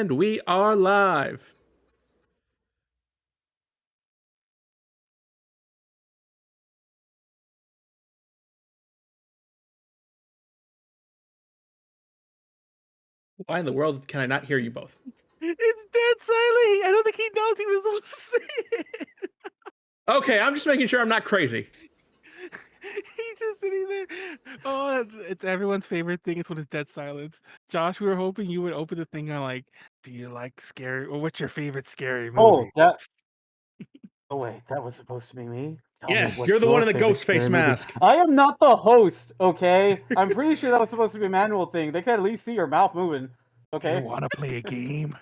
And we are live. Why in the world can I not hear you both? It's dead silent. I don't think he knows he was supposed to say it. Okay, I'm just making sure I'm not crazy. He's just sitting there. Oh, it's everyone's favorite thing. It's when it's dead silence. Josh, we were hoping you would open the thing on like, do you like scary or what's your favorite scary Oh, movie? oh wait, that was supposed to be me? Tell me, Yes, you're what's the one your in the favorite Ghostface scary movie? mask. I am not the host, okay? I'm pretty sure that was supposed to be a manual thing. They can at least see your mouth moving, You okay? want to play a game?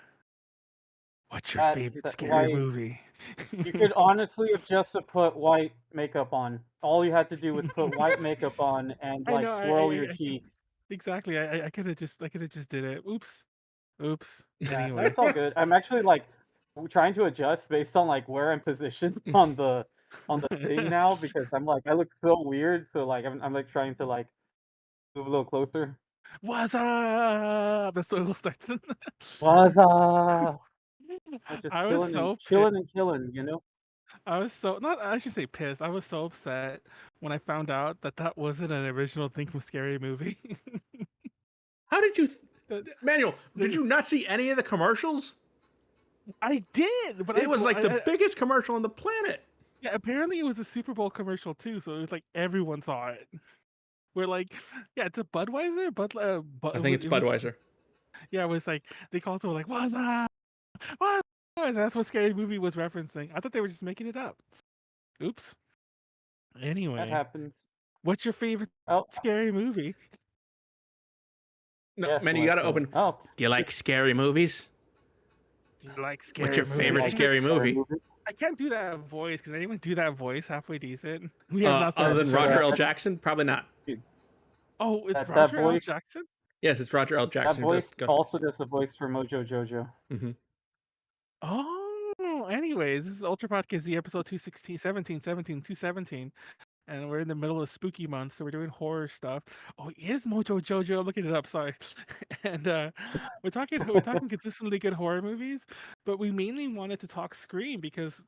What's your That, favorite that scary why movie? you could honestly have just put white makeup on. All you had to do was put white makeup on and I like know. swirl your I cheeks. exactly. I could have just did it. Oops. Yeah, Anyway. that's all good. I'm actually like trying to adjust based on like where I'm positioned on the thing now because I'm like I look so weird, so like I'm like trying to like move a little closer. What's up? That's what we'll start. What's up? I'm just I was so pissed. chilling and killing, you know? I was so not. I should say pissed. I was so upset when I found out that that wasn't an original thing from Scary Movie. How did you, That- Manuel? Did you not see any of the commercials? I did, but It was like the biggest commercial on the planet. yeah. Apparently, it was a Super Bowl commercial too, so it was like everyone saw it. We're like, yeah, it's a Budweiser, but I think it's Budweiser. yeah, it was like they called it like, "What's up? What's up?" And that's what Scary Movie was referencing. I thought they were just making it up. Oops. That Anyway, happens. what's your favorite Oh, scary movie? No, yes, man, you gotta Wesley. open. Oh, Do you like scary movies? Do you like What's scary your movies? favorite scary scary movie? movie. I can't do that voice. Can anyone do that voice halfway decent? We have not Other started than the show Roger yet. L. Jackson? Probably not. Dude, Oh, it's that Roger L. voice Jackson? Yes, it's Roger L. that Jackson who does voice Ghostface. also does the voice for Mojo Jojo. Mm-hmm. Oh, anyways, this is Ultra Podcast Z episode 216, 217. And we're in the middle of spooky month, so we're doing horror stuff. Oh, it is Mojo Jojo. I'm looking it up, sorry. And we're talking consistently good horror movies, but we mainly wanted to talk Scream because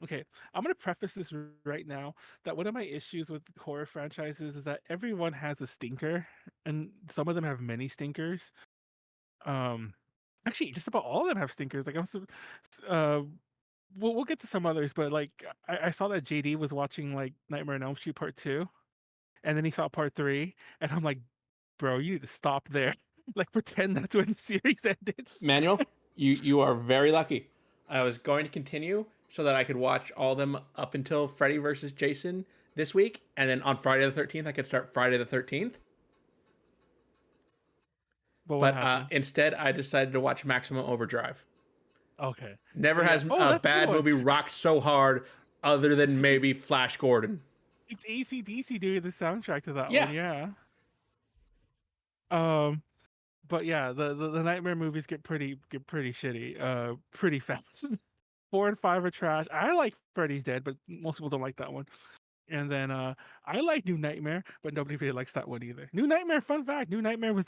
okay, I'm gonna preface this right now that one of my issues with horror franchises is that everyone has a stinker, and some of them have many stinkers. Um, actually, just about all of them have stinkers. Like uh, we'll get to some others, but like I saw that JD was watching like Nightmare on Elm Street Part Two, and then he saw Part Three, and I'm like, bro, you need to stop there. Like pretend that's when the series ended. Manuel, you are very lucky. I was going to continue so that I could watch all of them up until Freddy versus Jason this week, and then on Friday the 13th I could start Friday the 13th. But what But happened? instead, I decided to watch Maximum Overdrive. Okay. Never Yeah. has Oh, a that's a good bad one. movie rocked so hard, other than maybe Flash Gordon. It's AC/DC doing the soundtrack to that Yeah, one. Yeah. Um. But yeah, the nightmare movies get pretty shitty, pretty fast. 4 and 5 are trash. I like Freddy's Dead, but most people don't like that one. And then I like New Nightmare, but nobody really likes that one either. New Nightmare, fun fact, New Nightmare was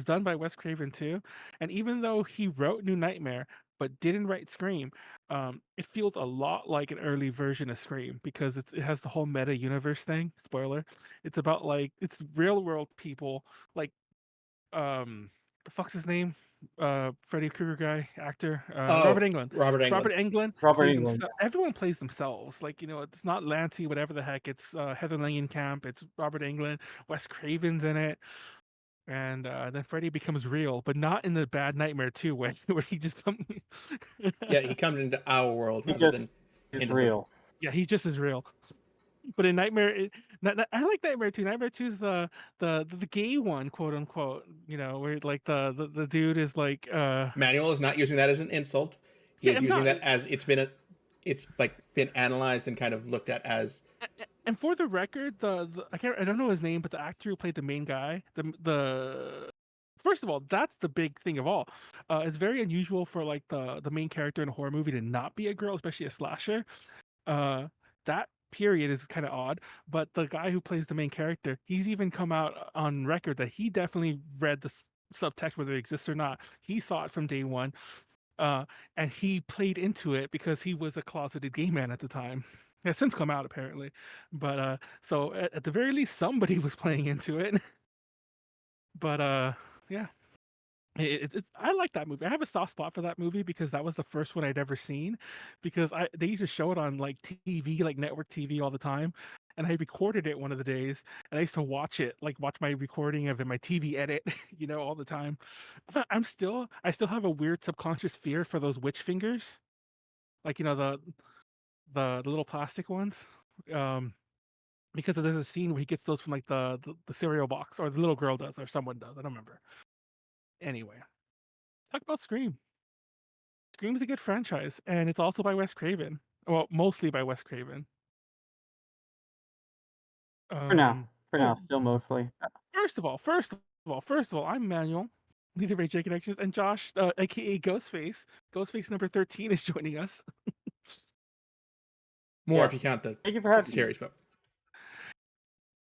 done by Wes Craven too. And even though he wrote New Nightmare but didn't write Scream, it feels a lot like an early version of Scream because it has the whole meta universe thing. Spoiler. It's about like it's real world people like the fuck's his name? Freddy Krueger guy, actor, Robert Oh, Englund. Robert Robert Englund. Englund Robert plays England. himself. Everyone plays themselves. Like, it's not Lancey, whatever the heck. It's Heather Langenkamp. It's Robert Englund. Wes Craven's in it. And then Freddy becomes real, but not in the Bad Nightmare 2 way, where he just comes. Yeah, he comes into our world He rather than just is into the. real. Yeah, he's just as real. But in Nightmare, I like Nightmare 2. Nightmare 2 is the gay one, quote unquote. Where like the dude is like Manuel is not using that as an insult. He yeah, is I'm using not. that as it's like been analyzed and kind of looked at as. And for the record, I don't know his name, but the actor who played the main guy, the first of all, that's the big thing of all. It's very unusual for like the main character in a horror movie to not be a girl, especially a slasher. That period is kind of odd, but the guy who plays the main character, he's even come out on record that he definitely read subtext, whether it exists or not. He saw it from day one, and he played into it because he was a closeted gay man at the time. It has since come out apparently, but so at the very least, somebody was playing into it. But yeah, I like that movie. I have a soft spot for that movie because that was the first one I'd ever seen. Because they used to show it on like TV, like network TV, all the time, and I recorded it one of the days, and I used to watch it, like watch my recording of it, my TV edit, all the time. I still have a weird subconscious fear for those witch fingers, like the little plastic ones. Um, because there's a scene where he gets those from like the cereal box, or the little girl does, or someone does. I don't remember. Anyway, talk about Scream. Scream is a good franchise, and it's also by Wes Craven. Well, mostly by Wes Craven. Um, For now, oh, still mostly. first of all, I'm Manuel, leader of J Connections, and Josh, aka Ghostface. Ghostface number 13 is joining us. More Yeah. if you count the Thank you for having me. series, but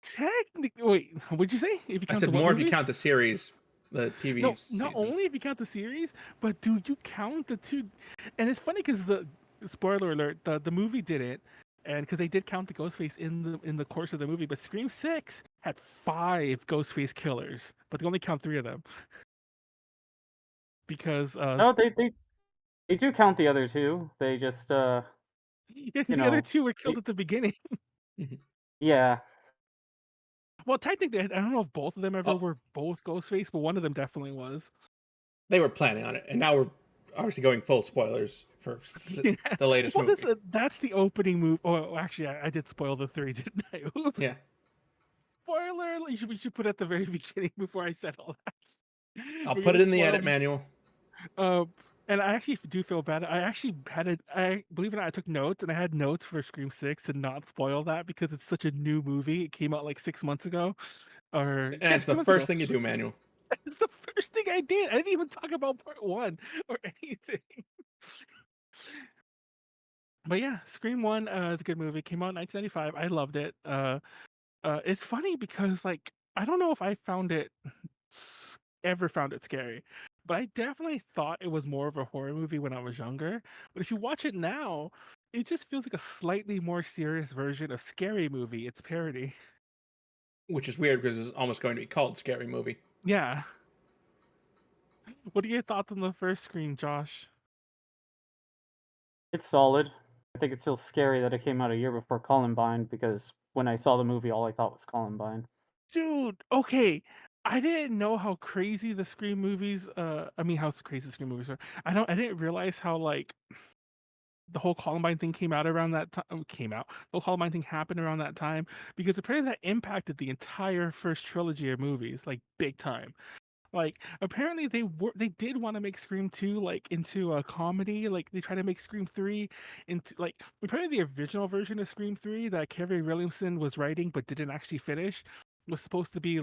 Technically, wait, what'd you say? If you I count said the what more if you movies? count the series, the TV No, not seasons. only if you count the series, but do you count the two? And it's funny because the spoiler alert, the movie did it, and because they did count the Ghostface in the course of the movie, but Scream 6 had 5 Ghostface killers, but they only count 3 of them because No, they do count the other two. They just yeah, 'cause you the other know, 2 were killed they, at the beginning. Mhm. yeah. Well, technically, I don't know if both of them ever Oh, were both Ghostface, but one of them definitely was. they were planning on it, and now we're obviously going full spoilers for Yeah. the latest Well, movie. that's the opening move. Oh, actually, I did spoil the 3, didn't I? Oops. Yeah, Spoiler! We should put it at the very beginning before I said all that. I'll We're put gonna it in the spoil. edit manual. Uh, and I actually do feel bad. I actually had it. I believe it or not, I took notes, and I had notes for Scream 6 to not spoil that because it's such a new movie. It came out like 6 months ago, or And yeah, it's 6 the months first ago. thing you do, manual. It's the first thing I did. I didn't even talk about part 1 or anything. But yeah, Scream 1 is a good movie. Came out in 1995. I loved it. It's funny because like I don't know if I ever found it scary, but I definitely thought it was more of a horror movie when I was younger. But if you watch it now, it just feels like a slightly more serious version of Scary Movie. It's parody. Which is weird because it's almost going to be called Scary Movie. Yeah. What are your thoughts on the first Scream, Josh? It's solid. I think it's still scary that it came out a year before Columbine because when I saw the movie, all I thought was Columbine. Dude, okay. I didn't know how crazy the Scream movies I mean how crazy the Scream movies are. I didn't realize how like the whole Columbine thing came out around that time. Came out. The whole Columbine thing happened around that time because apparently that impacted the entire first trilogy of movies, like big time. Like apparently they did want to make Scream 2 like into a comedy. Like they tried to make Scream 3 into like apparently the original version of Scream 3 that Kerry Williamson was writing but didn't actually finish was supposed to be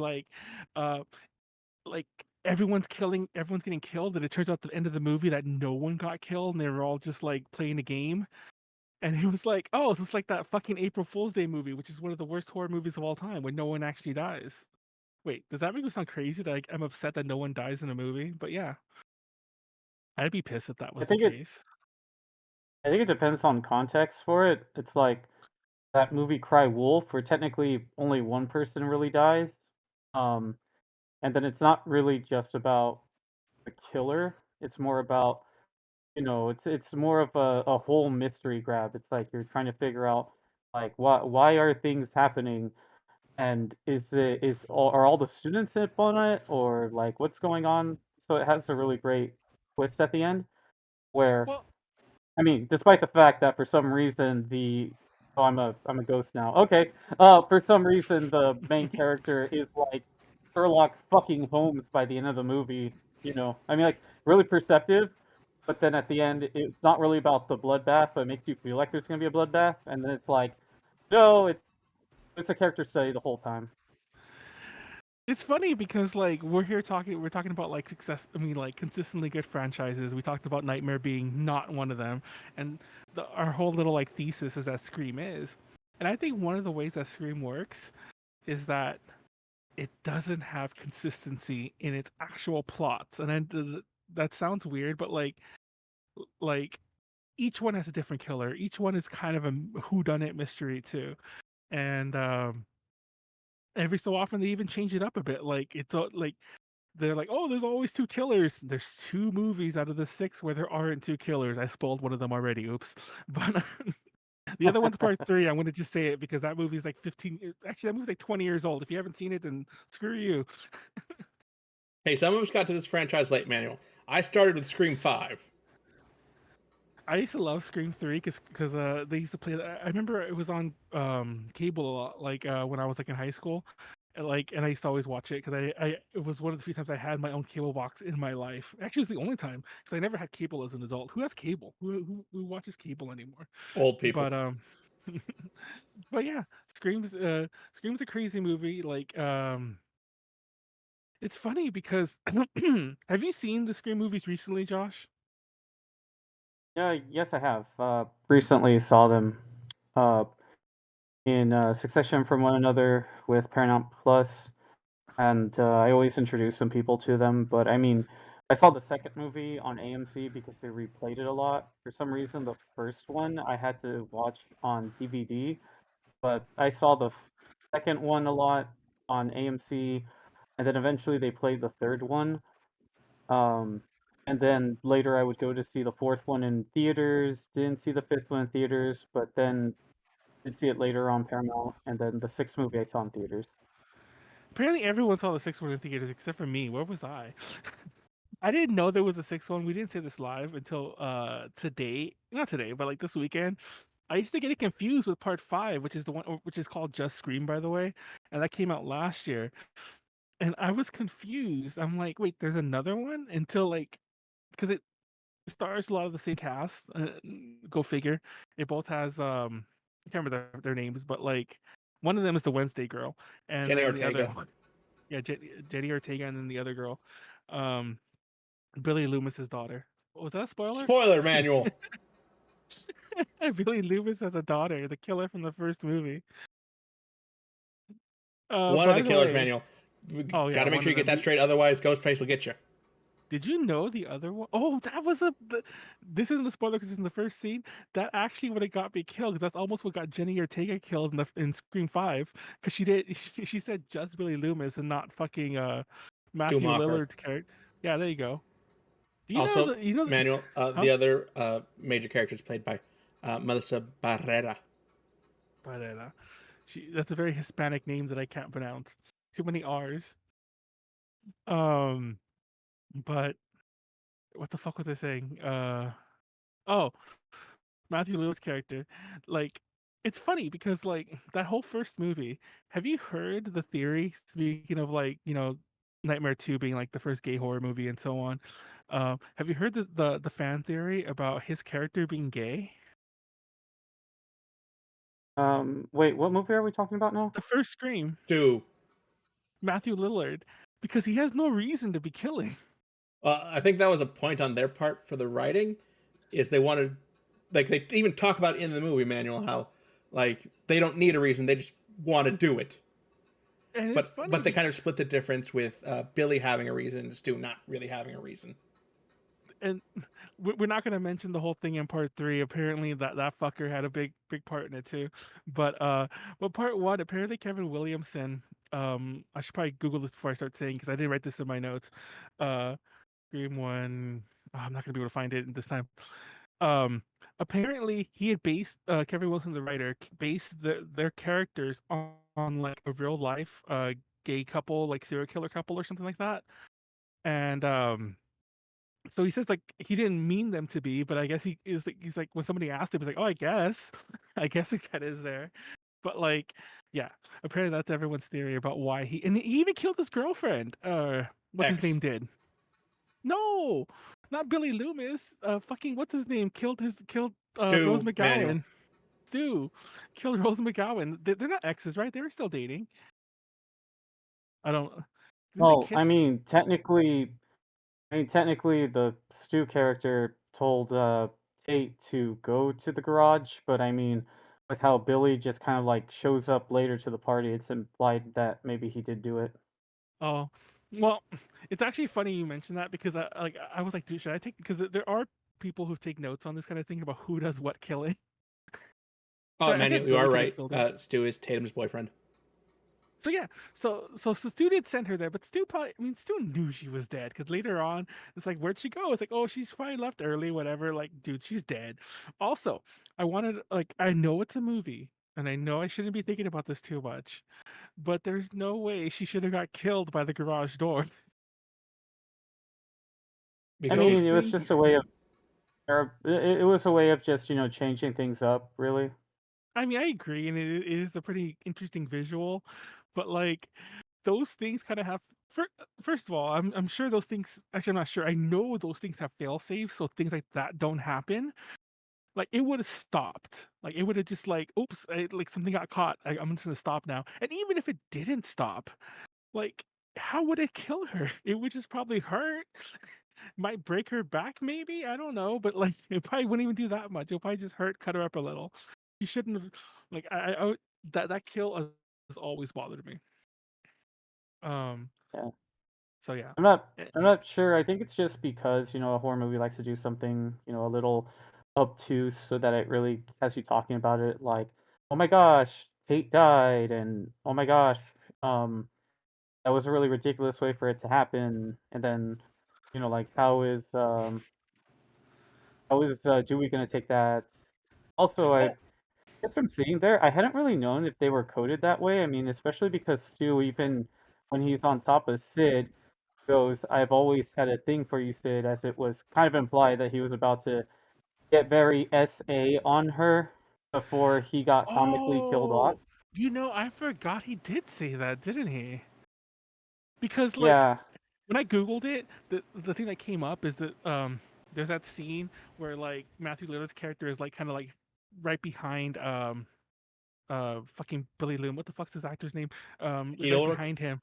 uh like everyone's getting killed, and it turns out at the end of the movie that no one got killed and they were all just like playing a game. And he was like, "Oh, it's just like that fucking April Fool's Day movie, which is one of the worst horror movies of all time, when no one actually dies." Wait, does that make me sound crazy that I'm upset that no one dies in a movie? But yeah, I'd be pissed if that I was the think it case. I think it depends on context for it. It's like that movie Cry Wolf, where technically only one person really dies. Um, and then it's not really just about the killer. It's more about, it's more of a whole mystery grab. It's like you're trying to figure out like why are things happening, and are all the students in on it, or like what's going on? So it has a really great twist at the end where, Well, I mean, despite the fact that for some reason I'm a ghost now. Okay. For some reason the main character is like Sherlock fucking Holmes by the end of the movie, I mean, like, really perceptive, but then at the end it's not really about the bloodbath, but it makes you feel like there's gonna be a bloodbath, and then it's like, no, it's a character study the whole time. it's funny because like we're talking about like success. I mean, like consistently good franchises. We talked about Nightmare being not one of them, and our whole little like thesis is that Scream is. And I think one of the ways that Scream works is that it doesn't have consistency in its actual plots. And that sounds weird, but like each one has a different killer. Each one is kind of a whodunit mystery too. And every so often they even change it up a bit. Like like they're like, oh, there's always two killers. There's two movies out of the six where there aren't two killers. I spoiled one of them already. Oops. But the other one's part three. I'm going to just say it because that movie's like 15. Actually, that movie's like 20 years old. If you haven't seen it, then screw you. Hey, some of us got to this franchise late, Manuel. I started with Scream 5. I used to love Scream 3 because they used to play that. I remember it was on cable a lot, like when I was like in high school, and I used to always watch it because it was one of the few times I had my own cable box in my life. Actually, it was the only time because I never had cable as an adult. Who has cable? Who watches cable anymore? Old people. But but yeah, Scream's a crazy movie. It's funny because have you seen the Scream movies recently, Josh? Yeah, yes, I have. Recently saw them uh, in succession from one another with Paramount Plus, and I always introduce some people to them. But I mean, I saw the second movie on AMC because they replayed it a lot. For some reason, the first one I had to watch on DVD, but I saw the second one a lot on AMC, and then eventually they played the third one. Um, and then later I would go to see the fourth one in theaters, didn't see the fifth one in theaters, but then did see it later on Paramount, and then the sixth movie I saw in theaters. Apparently, everyone saw the sixth one in theaters except for me. Where was I? I didn't know there was a sixth one. We didn't say this live until today. Not today, but like this weekend. I used to get it confused with part five, which is the one which is called Just Scream, by the way, and that came out last year. And I was confused. I'm like, wait, there's another one until like because it stars a lot of the same cast. Go figure. It both has I can't remember their names, but like one of them is the Wednesday girl, and Kenny then the other Ortega. one, yeah, Jenny Ortega, and then the other girl, um, Billy Loomis's daughter. Was that a spoiler? Spoiler, Manuel. Billy Loomis has a daughter, the killer from the first movie. One of By the the killers, way, Manuel. We oh got yeah, to make one sure of you get them. that straight, otherwise Ghostface will get you. Did you know the other one? Oh, that was this isn't a spoiler because it's in the first scene. That actually would have got me killed because that's almost what got Jenny Ortega killed in Scream 5 because she said just Billy Loomis and not fucking Matthew Schumacher. Lillard's character. Yeah, there you go. Do Also, you know the Manuel, huh? the other major character is played by Melissa Barrera. But that's a very Hispanic name that I can't pronounce. Too many R's. Um, but what the fuck was I saying? Oh, Matthew Lillard's character, like, it's funny because like that whole first movie. Have you heard the theory? Speaking of like Nightmare 2 being like the first gay horror movie and so on. Have you heard the fan theory about his character being gay? Wait, what movie are we talking about now? The first Scream, Two. Matthew Lillard, because he has no reason to be killing. I think that was a point on their part for the writing, is they wanted, like they even talk about in the movie, Manuel, how like they don't need a reason, they just want to do it. And it's But funny they kind because of split the difference with Billy having a reason and Stu not really having a reason. and we're not going to mention the whole thing in part three. Apparently, that fucker had a big part in it too. But part one, apparently Kevin Williamson. I should probably Google this before I start saying because I didn't write this in my notes. Uh, Scream one. Oh, I'm not going to be able to find it this time. Um, Apparently he had based Kevin Wilson, the writer, based their characters on like a real life gay couple, like serial killer couple or something like that. And so he says like he didn't mean them to be, but I guess he is like he's like when somebody asked him, he's like, oh, I guess, I guess it kind of is there. But like, yeah, apparently that's everyone's theory about why and he even killed his girlfriend. What's his X. name did? No, not Billy Loomis. Fucking what's his name? Killed Rose Stu, Manuel. McGowan. Stu killed Rose McGowan. They're not exes, right? They were still dating. I don't. Didn't they Well, kiss? I mean, technically, the Stu character told Tate to go to the garage, but I mean, with how Billy just kind of like shows up later to the party, it's implied that maybe he did do it. Oh, well, it's actually funny you mentioned that because I was like, dude, should I take because there are people who take notes on this kind of thing about who does what killing. Oh, So I Manuel, guess you are Billy could have right. killed her. Stu is Tatum's boyfriend. So yeah, so Stu did send her there, but Stu probably, I mean, Stu knew she was dead because later on, it's like, where'd she go? It's like, oh, she's probably left early, whatever. Like, dude, she's dead. Also, I know it's a movie, and I know I shouldn't be thinking about this too much, but there's no way she should have got killed by the garage door. I Because mean, it was she's just a way of, or it was a way of just changing things up, really. I mean, I agree, and it is a pretty interesting visual, but like those things kind of have. First of all, I'm sure those things. Actually, I'm not sure. I know those things have fail safes, so things like that don't happen. Like it would have stopped. Like it would have just like, oops, like something got caught. I'm just gonna stop now. And even if it didn't stop, like how would it kill her? It would just probably hurt. Might break her back, maybe. I don't know, but like it probably wouldn't even do that much. It'll probably just hurt, cut her up a little. You shouldn't have. Like that kill has always bothered me. Um. Yeah. So yeah. I'm not Eh, I'm not sure. I think it's just because, a horror movie likes to do something, a little obtuse so that it really has you talking about it like, "Oh my gosh, Kate died," and "Oh my gosh, um, that was a really ridiculous way for it to happen." And then, like, how is Dewey gonna take that? Also, I Oh. just from sitting there, I hadn't really known if they were coded that way. I mean, especially because Stu, even when he's on top of Sid, goes, "I've always had a thing for you, Sid," as it was kind of implied that he was about to get very SA on her before he got comically killed off. Oh. I forgot he did say that, didn't he? Because like Yeah. when I googled it, the thing that came up is that there's that scene where like Matthew Lillard's character is like kind of like right behind fucking Billy Loom. What the fuck's his actor's name? Is Skeet right Ulrich. behind him.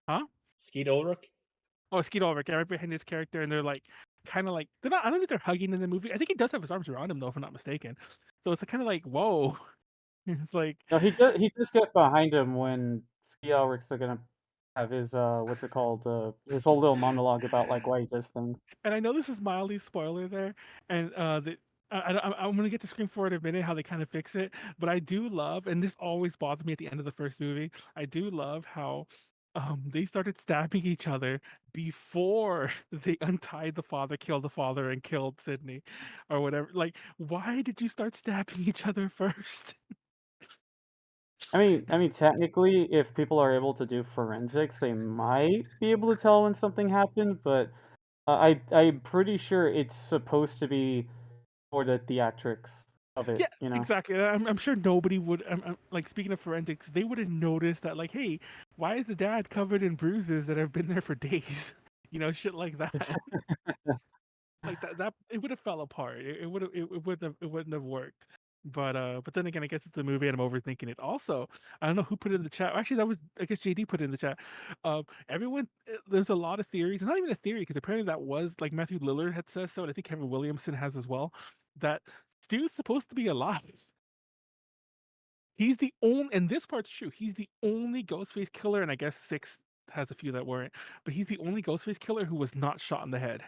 Huh? Skeet Ulrich. Oh, Skeet Ulrich, yeah, right behind his character, and they're like kind of like they're not. I don't think they're hugging in the movie. I think he does have his arms around him though, if I'm not mistaken. So it's kind of like whoa. It's like, No, he does get behind him when Ski Ulrich's gonna have his, what's it called, his whole little monologue about, like, why he does things. and I know this is mildly spoiler there, and I'm gonna get to Scream for it in a minute how they kind of fix it, but I do love, and this always bothered me at the end of the first movie. I do love how they started stabbing each other before they untied the father, killed the father, and killed Sydney, or whatever. Like, why did you start stabbing each other first? I mean, technically, if people are able to do forensics, they might be able to tell when something happened, but I'm pretty sure it's supposed to be for the theatrics of it, Yeah, you know? exactly. I'm sure nobody would. Like speaking of forensics, they would have noticed that. Like, hey, why is the dad covered in bruises that have been there for days? Shit like that. Like that it would have fell apart. It would have it wouldn't have worked. But then again, I guess it's a movie and I'm overthinking it. Also, I don't know who put it in the chat. Actually, that was, I guess, JD put it in the chat. Everyone, there's a lot of theories. It's not even a theory because apparently that was like Matthew Lillard had said so, and I think Kevin Williamson has as well. That Stu's supposed to be alive. He's the only, and this part's true. He's the only Ghostface killer, and I guess Six has a few that weren't, but he's the only Ghostface killer who was not shot in the head.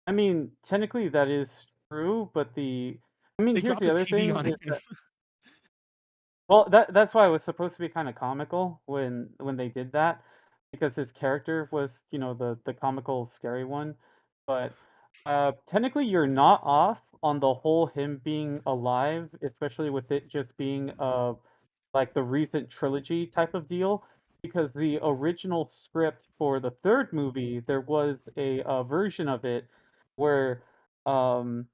I mean, technically that is true, but They here's dropped the the other TV thing on is him. that, well, that's why it was supposed to be kinda comical when they did that, because his character was, the comical scary one, but, technically you're not off on the whole him being alive, especially with it just being, like, the recent trilogy type of deal, because the original script for the 3rd movie, there was a version of it where, um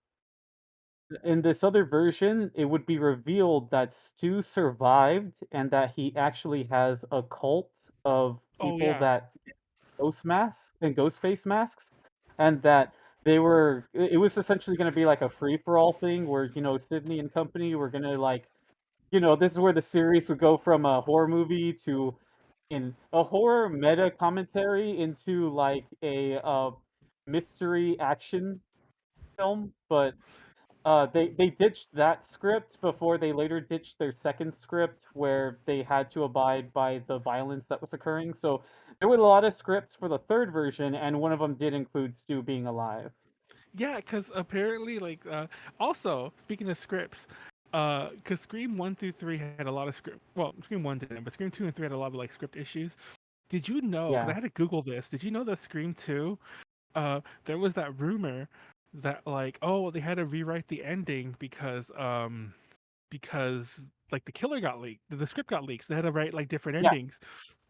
in this other version, it would be revealed that Stu survived and that he actually has a cult of Oh people yeah. that ghost masks and ghost face masks, and that it was essentially gonna be like a free for all thing where, Sydney and company were gonna like, this is where the series would go from a horror movie to in a horror meta commentary into like a mystery action film, but They ditched that script before they later ditched their second script where they had to abide by the violence that was occurring. So there were a lot of scripts for the third version, and one of them did include Stu being alive. Yeah, because apparently, like, also speaking of scripts, because Scream 1 through 3 had a lot of script. Well, Scream 1 didn't, but Scream 2 and 3 had a lot of like script issues. Did you know? Because I Yeah. had to Google this. Did you know that Scream 2, there was that rumor that like, oh, they had to rewrite the ending because like the killer got leaked, the script got leaked, so they had to write like different Yeah. endings.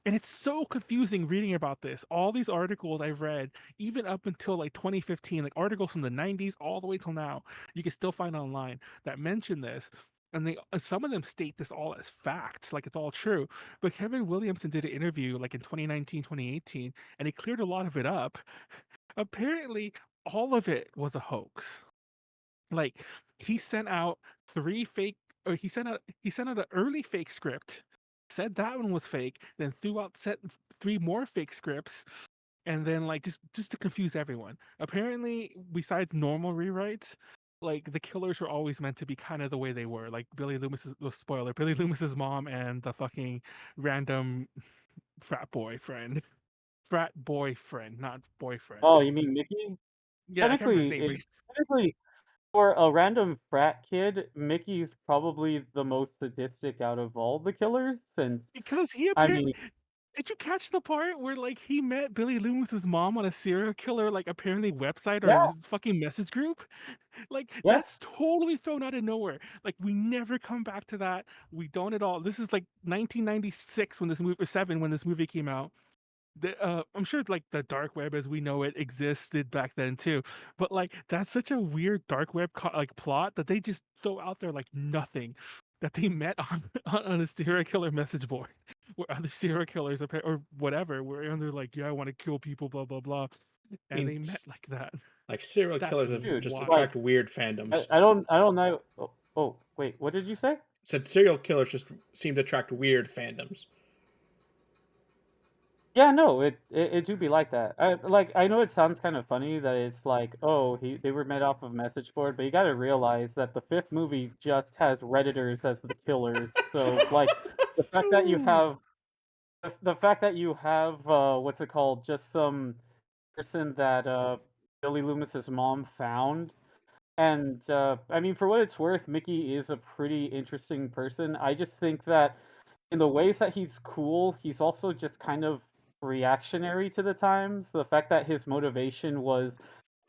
And it's so confusing reading about this. All these articles I've read, even up until like 2015, like articles from the 90s all the way till now, you can still find online that mention this. And they some of them state this all as facts, like it's all true. But Kevin Williamson did an interview like in 2019, 2018, and he cleared a lot of it up. Apparently, all of it was a hoax. Like he sent out three fake, or he sent out an early fake script, said that one was fake, then threw out sent three more fake scripts, and then like just to confuse everyone. Apparently, besides normal rewrites, like the killers were always meant to be kind of the way they were. Like Billy Loomis's, well, spoiler, Billy Loomis's mom and the fucking random frat boyfriend, frat boyfriend, not boyfriend. Oh, you mean Mickey? Yeah, I can't remember his Technically, name, but technically, for a random frat kid, Mickey's probably the most sadistic out of all the killers. Since because he I apparently, mean, did you catch the part where like he met Billy Loomis's mom on a serial killer like apparently website yeah, or fucking message group? Like yes, that's totally thrown out of nowhere. Like we never come back to that. We don't at all. This is like 1996 when this movie, or seven when this movie came out. I'm sure like the dark web as we know it existed back then too, but like that's such a weird dark web like plot that they just throw out there like nothing. That they met on on a serial killer message board where other serial killers or whatever were and they're like, yeah, I want to kill people, blah blah blah, I and mean, they met like that. like serial That's killers dude. just wild. Like, attract weird fandoms. I don't know. Oh, wait, what did you say? Said serial killers just seem to attract weird fandoms. Yeah, no, it do be like that. I know it sounds kind of funny that it's like, oh, they were made off of message board, but you got to realize that the fifth movie just has redditors as the killers. So like the fact that you Dude. have the fact that you have what's it called, just some person that Billy Loomis's mom found. And I mean, for what it's worth, Mickey is a pretty interesting person. I just think that in the ways that he's cool, he's also just kind of reactionary to the times. The fact that his motivation was,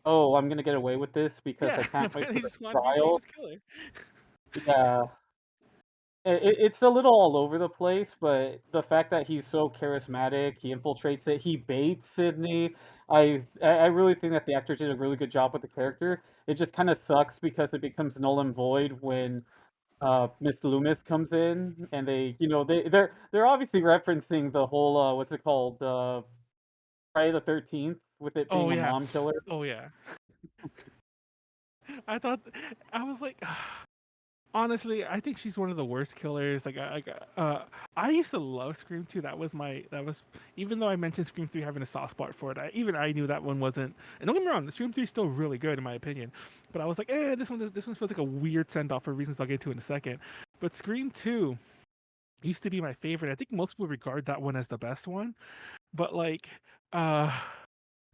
"Oh, I'm gonna get away with this because I Yeah, can't wait apparently for he the just wanted to be a trial." famous killer. Yeah, it's a little all over the place, but the fact that he's so charismatic, he infiltrates it, he baits Sydney. I really think that the actor did a really good job with the character. It just kind of sucks because it becomes null and void when Miss Loomis comes in and they're obviously referencing the whole what's it called, Friday the 13th, with it Oh being a yeah. mom killer. Oh yeah. I thought I was like honestly, I think she's one of the worst killers. I used to love Scream 2. That was even though I mentioned Scream 3 having a soft spot for it. I knew that one wasn't. And don't get me wrong, the Scream 3 is still really good in my opinion. But I was like, this one feels like a weird send off for reasons I'll get to in a second. But Scream 2 used to be my favorite. I think most people regard that one as the best one. But like, uh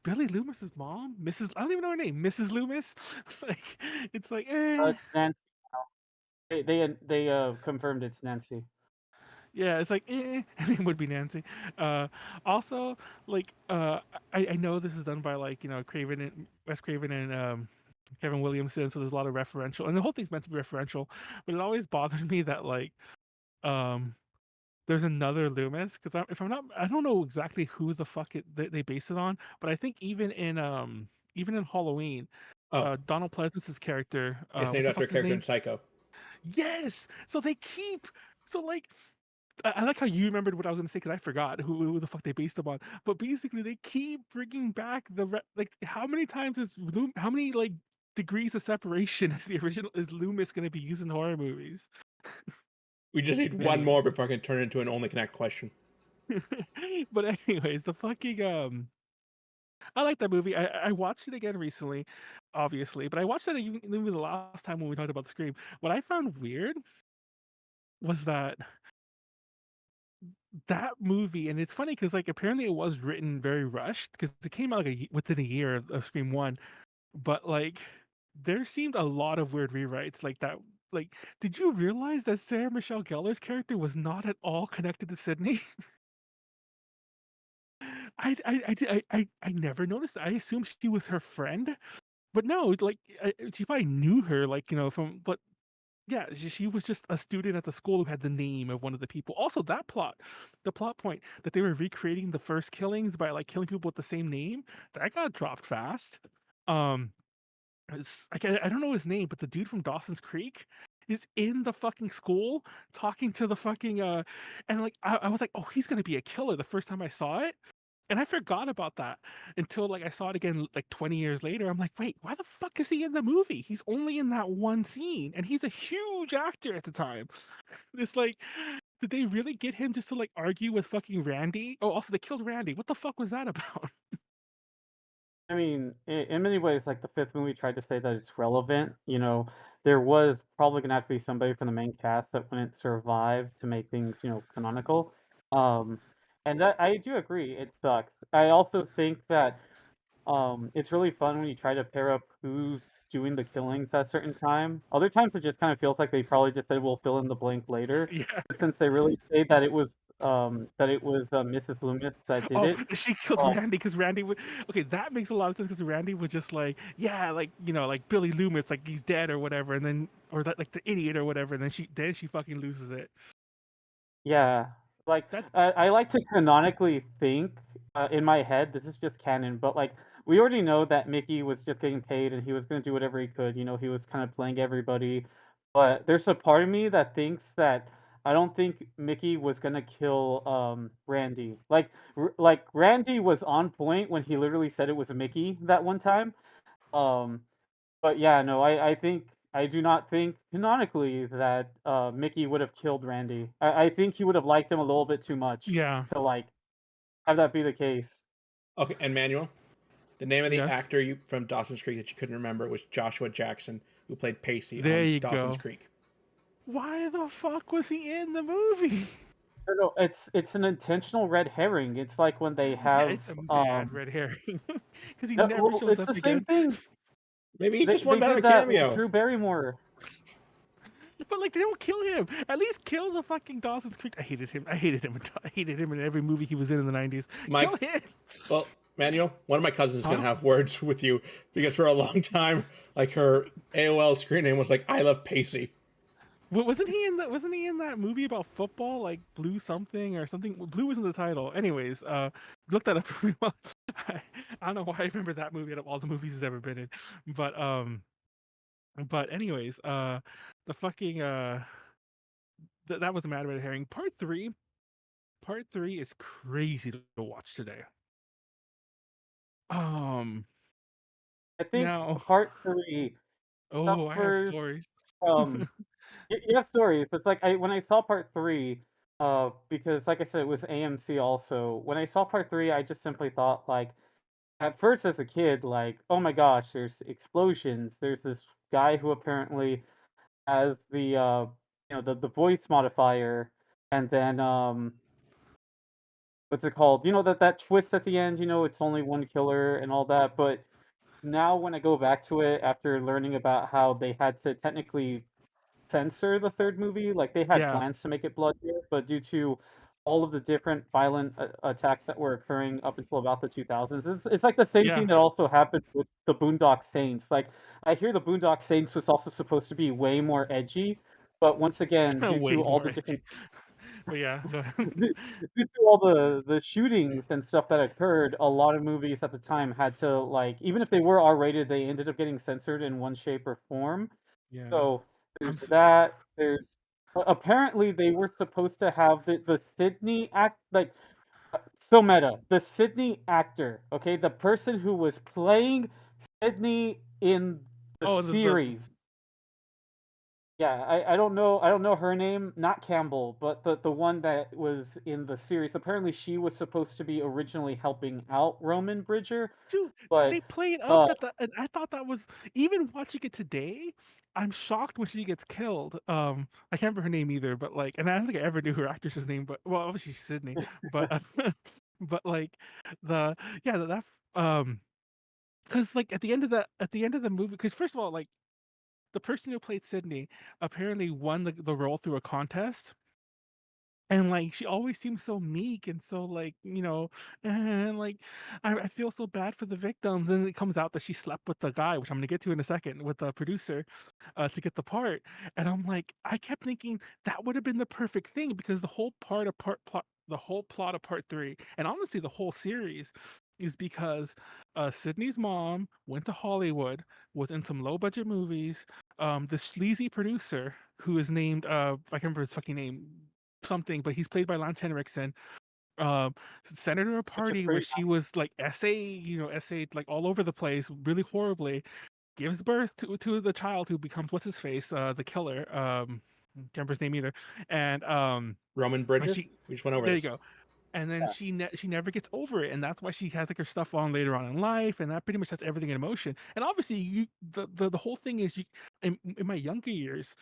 Billy Loomis's mom, Mrs. I don't even know her name, Mrs. Loomis. Like, it's like, It's Nancy. They confirmed it's Nancy. yeah, it's like, her name would be Nancy. Uh, also, like, I know this is done by like Craven and Wes Craven and Kevin Williamson, so there's a lot of referential, and the whole thing's meant to be referential. But it always bothered me that like, um, there's another Loomis because if I'm not, I don't know exactly who the fuck they base it on, but I think even in Halloween, Oh, Donald Pleasance's character, it's what named the after a fuck's his character in name? Psycho. Yes. So they keep so like I like how you remembered what I was gonna say because I forgot who the fuck they based them on. But basically, they keep bringing back like how many times how many like degrees of separation is the original is Loomis gonna be using in horror movies? We just need one Anyway, more before I can turn it into an only connect question. but anyways, the fucking I like that movie. I watched it again recently. obviously, but I watched that even the last time when we talked about Scream. What I found weird was that movie, and it's funny because like apparently it was written very rushed because it came out like within a year of Scream One, but like there seemed a lot of weird rewrites like that. Like, did you realize that Sarah Michelle Gellar's character was not at all connected to Sydney? I never noticed that. I assumed she was her friend, but no, like she probably knew her, like from. But yeah, she was just a student at the school who had the name of one of the people. Also, that the plot point that they were recreating the first killings by like killing people with the same name, that got dropped fast. Um, like I don't know his name, but the dude from Dawson's Creek is in the fucking school talking to the fucking and like I was like, oh, he's gonna be a killer the first time I saw it. And I forgot about that until like I saw it again like 20 years later. I'm like, wait, why the fuck is he in the movie? He's only in that one scene, and he's a huge actor at the time. It's like, did they really get him just to like argue with fucking Randy? Oh, also they killed Randy. What the fuck was that about? I mean, in many ways, like the fifth movie tried to say that it's relevant. There was probably gonna have to be somebody from the main cast that wouldn't survive to make things, canonical. Um, and that I do agree, it sucks. I also think that it's really fun when you try to pair up who's doing the killings at a certain time. Other times it just kind of feels like they probably just said we'll fill in the blank later. Yeah. But since they really say that it was Mrs. Loomis that did Oh, it. she killed um, Randy because Randy would. Okay, that makes a lot of sense because Randy was just like, yeah, like like Billy Loomis, like he's dead or whatever, and then or that like the idiot or whatever, and then she fucking loses it. Yeah, like, That I like to canonically think, in my head, this is just canon, but, like, we already know that Mickey was just getting paid and he was gonna do whatever he could, he was kinda playing everybody, but there's a part of me that thinks that I don't think Mickey was gonna kill, Randy. Like, Randy was on point when he literally said it was Mickey that one time, um but yeah, no, I think I do not think canonically that, Mickey would have killed Randy. I think he would have liked him a little bit too much yeah, to, like, have that be the case. Okay, and Manuel, the name of the yes, actor you from Dawson's Creek that you couldn't remember was Joshua Jackson, who played Pacey there on you Dawson's go. Creek. Why the fuck was he in the movie? No, no, it's an intentional red herring. It's like when they Yeah, have, it's a bad red herring because he never well, shows it's up the same again. thing. Maybe he just They wanted to have a did that with cameo. Drew Barrymore. But like they don't kill him. At least kill the fucking Dawson's Creek. I hated him. I hated him. I hated him in every movie he was in the '90s. My Kill him. Well, Manuel, one of my cousins is gonna Huh? have words with you because for a long time, like her AOL screen name was like "I love Pacey." Wasn't he in that? Wasn't he in that movie about football, like Blue something or something? Blue was in the title. Anyways, look that up. I, I don't know why I remember that movie out of all the movies he's ever been in, but anyways, the fucking that was a mad red herring. Part three is crazy to watch today. Um, I think now, part 3 oh, I have suffers stories. from. You have stories. It's like when I saw part 3, because like I said, it was AMC also. When I saw part 3, I just simply thought like at first as a kid, like, oh my gosh, there's explosions. There's this guy who apparently has the voice modifier, and then what's it called? That twist at the end. It's only one killer and all that. But now when I go back to it after learning about how they had to technically censor the third movie. Like, they had Yeah, plans to make it bloodier, but due to all of the different violent attacks that were occurring up until about the 2000s, it's like the same yeah, thing that also happened with the Boondock Saints. Like, I hear the Boondock Saints was also supposed to be way more edgy, but once again, due way to all more the edgy. different But yeah, go ahead. due to all the shootings and stuff that occurred, a lot of movies at the time had to, like, even if they were R-rated, they ended up getting censored in one shape or form. Yeah, So, I'm. there's that, apparently, they were supposed to have the Sydney act like, so meta. The Sydney actor, okay? The person who was playing Sydney in the Oh, the series, Yeah, I don't know her name, not Campbell, but the one that was in the series. Apparently, she was supposed to be originally helping out Roman Bridger, Dude, but they play it up uh, that and I thought that was even watching it today, I'm shocked when she gets killed. I can't remember her name either, but like, and I don't think I ever knew her actress's name, but well, obviously she's Sydney, but but like the yeah because like at the end of the movie, because first of all, like the person who played Sydney apparently won the role through a contest. And like she always seems so meek and so like, and like I feel so bad for the victims. And it comes out that she slept with the guy, which I'm gonna get to in a second, with the producer, to get the part. And I'm like, I kept thinking that would have been the perfect thing because the whole plot of part three, and honestly the whole series, is because Sydney's mom went to Hollywood, was in some low budget movies. The sleazy producer who is named I can't remember his fucking name, something, but he's played by Lance Henriksen. Sent her to a which is party where pretty. she was like essayed like all over the place, really horribly. Gives birth to the child who becomes what's his face, the killer. Can't remember his name either. And Roman like Bridger. she, We just went over there you this. go. And then Yeah. she never gets over it, and that's why she has like her stuff on later on in life, and that pretty much sets everything in motion. And obviously, the whole thing is you in my younger years,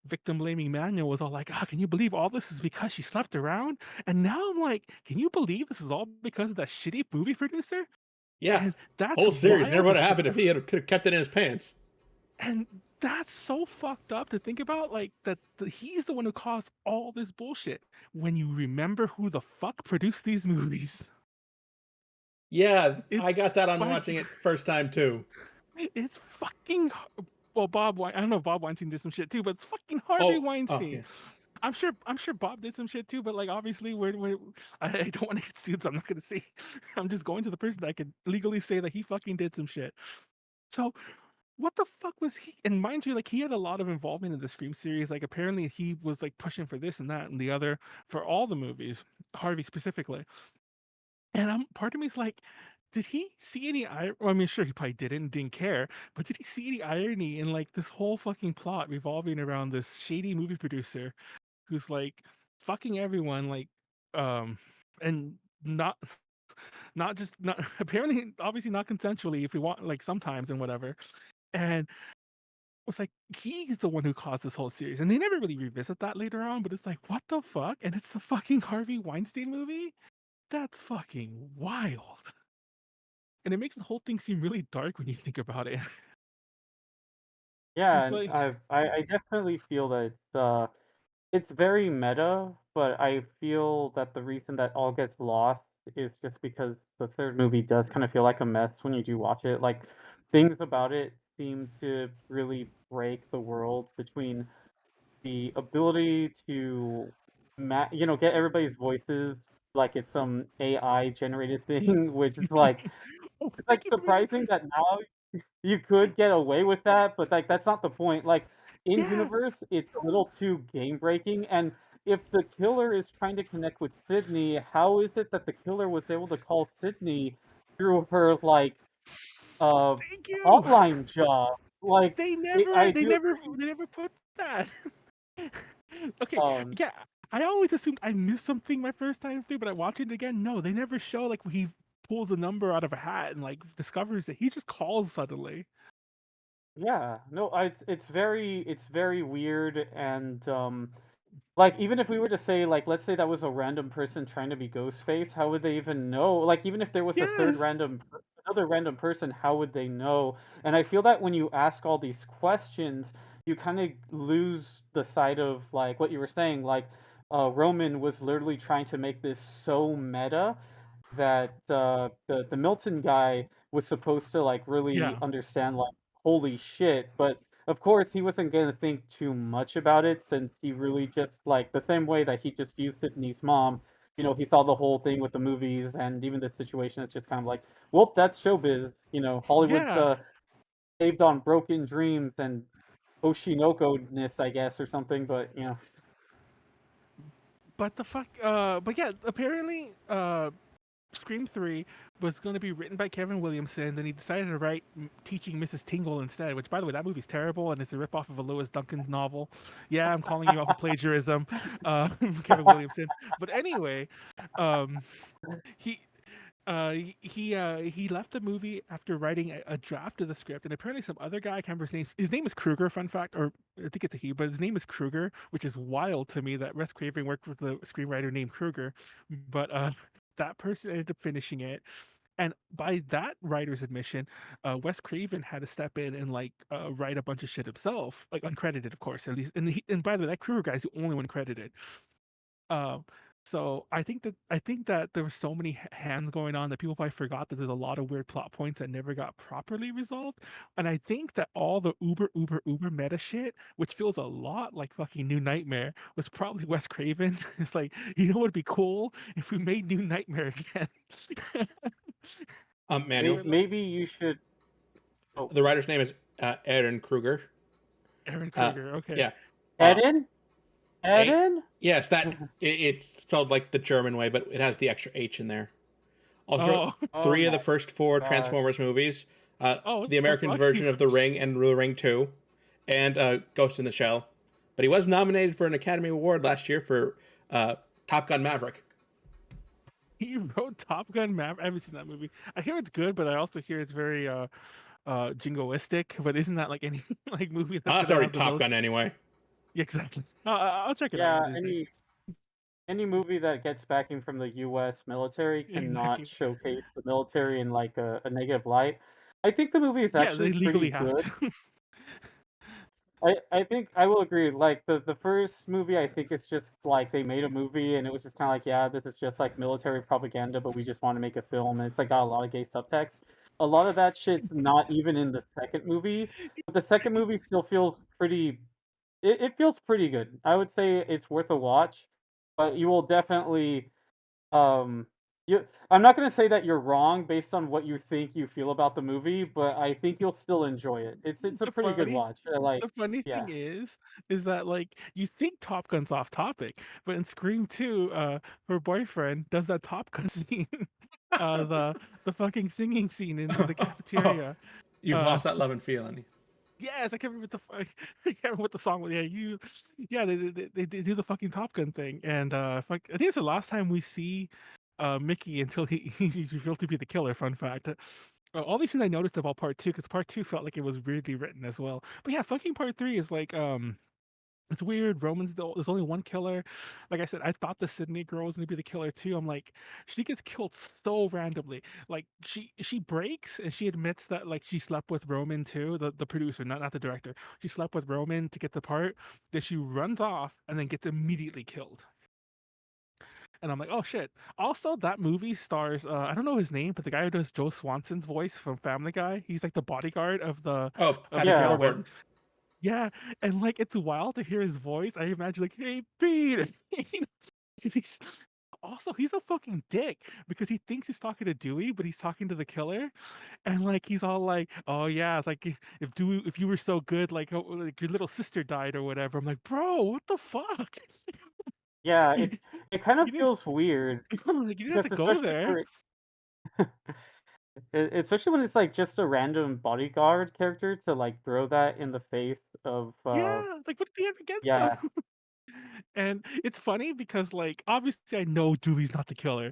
victim blaming Manuel was all like, "Ah, can you believe all this is because she slept around?" And now I'm like, "Can you believe this is all because of that shitty movie producer?" Yeah, And that's whole series never wild would to have think happened if about. he could have kept it in his pants. And that's so fucked up to think about, like he's the one who caused all this bullshit. When you remember who the fuck produced these movies, Yeah, I it's got that on by watching it first time too. it's fucking well, I don't know if Bob Weinstein did some shit too, but it's fucking Harvey Oh Weinstein. yeah. I'm sure Bob did some shit too, but like obviously I don't want to get sued, so I'm not gonna say. I'm just going to the person that can legally say that he fucking did some shit. So what the fuck was he? And mind you, like he had a lot of involvement in the Scream series. Like apparently he was like pushing for this and that and the other for all the movies, Harvey specifically. And part of me is like, did he see any well, I mean, sure, he probably didn't and didn't care, but did he see any irony in like this whole fucking plot revolving around this shady movie producer who's like fucking everyone, like, and not not just not apparently obviously not consensually if we want, like sometimes and whatever. And it's like he's the one who caused this whole series. And they never really revisit that later on, but it's like, what the fuck? And it's the fucking Harvey Weinstein movie? That's fucking wild. And it makes the whole thing seem really dark when you think about it. Yeah, It's and like, I definitely feel that it's very meta, but I feel that the reason that all gets lost is just because the third movie does kind of feel like a mess when you do watch it. Like things about it seem to really break the world between the ability to get everybody's voices like it's some AI generated thing, which is like oh, it's like thank you for bringing. surprising that now you could get away with that, but, like, that's not the point. Like, in Yeah, universe, it's a little too game breaking, and if the killer is trying to connect with Sydney, how is it that the killer was able to call Sydney through her, like, uh, thank you. hotline job? Like, They it never, I they do never, agree, they never put that. Okay, um yeah. I always assumed I missed something my first time through, but I watch it again. No, they never show like he pulls a number out of a hat and like discovers it. He just calls suddenly. yeah, no, it's very weird, and, like, even if we were to say, like, let's say that was a random person trying to be Ghostface, how would they even know? Like, even if there was a third Yes. random another random person, how would they know? And I feel that when you ask all these questions, you kinda lose the sight of, like, what you were saying, like, Roman was literally trying to make this so meta that, the Milton guy was supposed to, like, really Yeah. understand, like, "Holy shit," but, of course, he wasn't gonna think too much about it since he really just like, the same way that he just viewed Sydney's mom, he saw the whole thing with the movies and even this situation, it's just kind of like, "Well, that's showbiz," Hollywood's, Yeah. saved on broken dreams and Oshinoko-ness, I guess, or something, but. But the fuck but yeah, apparently Scream 3 was going to be written by Kevin Williamson. Then he decided to write Teaching Mrs. Tingle instead, which, by the way, that movie's terrible and it's a ripoff of a Lewis Duncan's novel. Yeah, I'm calling you out for plagiarism, Kevin Williamson. But anyway, um, he he left the movie after writing a draft of the script, and apparently some other guy, I can't remember his name. His name is Kruger. Fun fact, or I think it's a he, but his name is Kruger, which is wild to me that Wes Craven worked with a screenwriter named Kruger. But that person ended up finishing it, and by that writer's admission, Wes Craven had to step in and like write a bunch of shit himself, like uncredited, of course. At least, and by the way, that Kruger guy's the only one credited. Um, so I think that there were so many hands going on that people probably forgot that there's a lot of weird plot points that never got properly resolved. And I think that all the uber meta shit, which feels a lot like fucking New Nightmare, was probably Wes Craven. It's like, you know what would be cool if we made New Nightmare again. Manuel. Maybe you should. Oh, The writer's name is Aaron Kruger. Aaron Kruger, okay. Yeah. Eden? Eden? Yes, it's spelled like the German way, but it has the extra H in there. Also, Oh 3 of the my first 4 gosh. Transformers movies, Oh, the American fuck? version of The Ring and The Ring 2, and Ghost in the Shell. But he was nominated for an Academy Award last year for Top Gun Maverick. He wrote Top Gun Maverick. I haven't seen that movie. I hear it's good, but I also hear it's very jingoistic. But isn't that like any like movie that's That's already Top Gun anyway. Yeah, exactly. I'll check it Yeah, out one of these days. any movie that gets backing from the U.S. military cannot Exactly. showcase the military in like a negative light. I think the movie is Yeah, actually they legally pretty have good. to. I think I will agree. Like the first movie, I think it's just like they made a movie and it was just kind of like, yeah, this is just like military propaganda, but we just want to make a film, and it's like got a lot of gay subtext. A lot of that shit's not even in the second movie, but the second movie still feels pretty. It feels pretty good. I would say it's worth a watch, but you will definitely you. I'm not gonna say that you're wrong based on what you think you feel about the movie, but I think you'll still enjoy it. It's a the pretty good funny watch. Like, the funny yeah. thing is that like you think Top Gun's off topic, but in Scream 2, her boyfriend does that Top Gun scene, the fucking singing scene in the cafeteria. You've Uh, lost that love and feeling. Yes, I can't remember I can't remember what the song was. Yeah, they do the fucking Top Gun thing, and I think it's the last time we see Mickey until he's revealed to be the killer. Fun fact. All these things I noticed about part two, because part two felt like it was weirdly written as well. But yeah, fucking part three is like it's weird. There's only one killer. Like I said, I thought the Sydney girl was gonna be the killer too. I'm like, she gets killed so randomly. Like she breaks and she admits that like she slept with Roman too, the producer, not the director. She slept with Roman to get the part. Then she runs off and then gets immediately killed. And I'm like, oh shit. Also, that movie stars I don't know his name, but the guy who does Joe Swanson's voice from Family Guy. He's like the bodyguard of the Oh, of the Patrick girl Yeah. when Warburton. yeah, and like it's wild to hear his voice. I imagine like, "Hey, Pete," you know, 'cause also he's a fucking dick because he thinks he's talking to Dewey, but he's talking to the killer, and like he's all like, "Oh yeah, it's like if Dewey, if you were so good, like your little sister died or whatever." I'm like, bro, what the fuck? Yeah, you, it kind of you didn't feels weird like you didn't have because to go especially there. for especially when it's like just a random bodyguard character to like throw that in the face of Yeah, like what do you have against them? yeah, And it's funny because, like, obviously, I know Dewey's not the killer.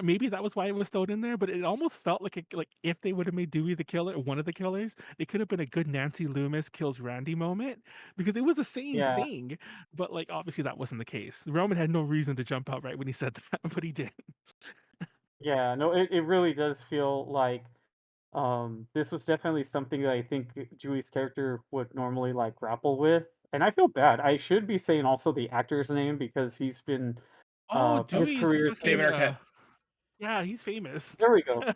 Maybe that was why it was thrown in there, but it almost felt like if they would have made Dewey the killer, one of the killers, it could have been a good Nancy Loomis kills Randy moment because it was the same yeah, thing. But like, obviously, that wasn't the case. Roman had no reason to jump out right when he said that, but he did. yeah. No, it really does feel like this was definitely something that I think Dewey's character would normally like grapple with. And I feel bad. I should be saying also the actor's name because he's been Oh, his Dewey's career is fucking David Arquette. yeah, he's famous. there we go. Yeah,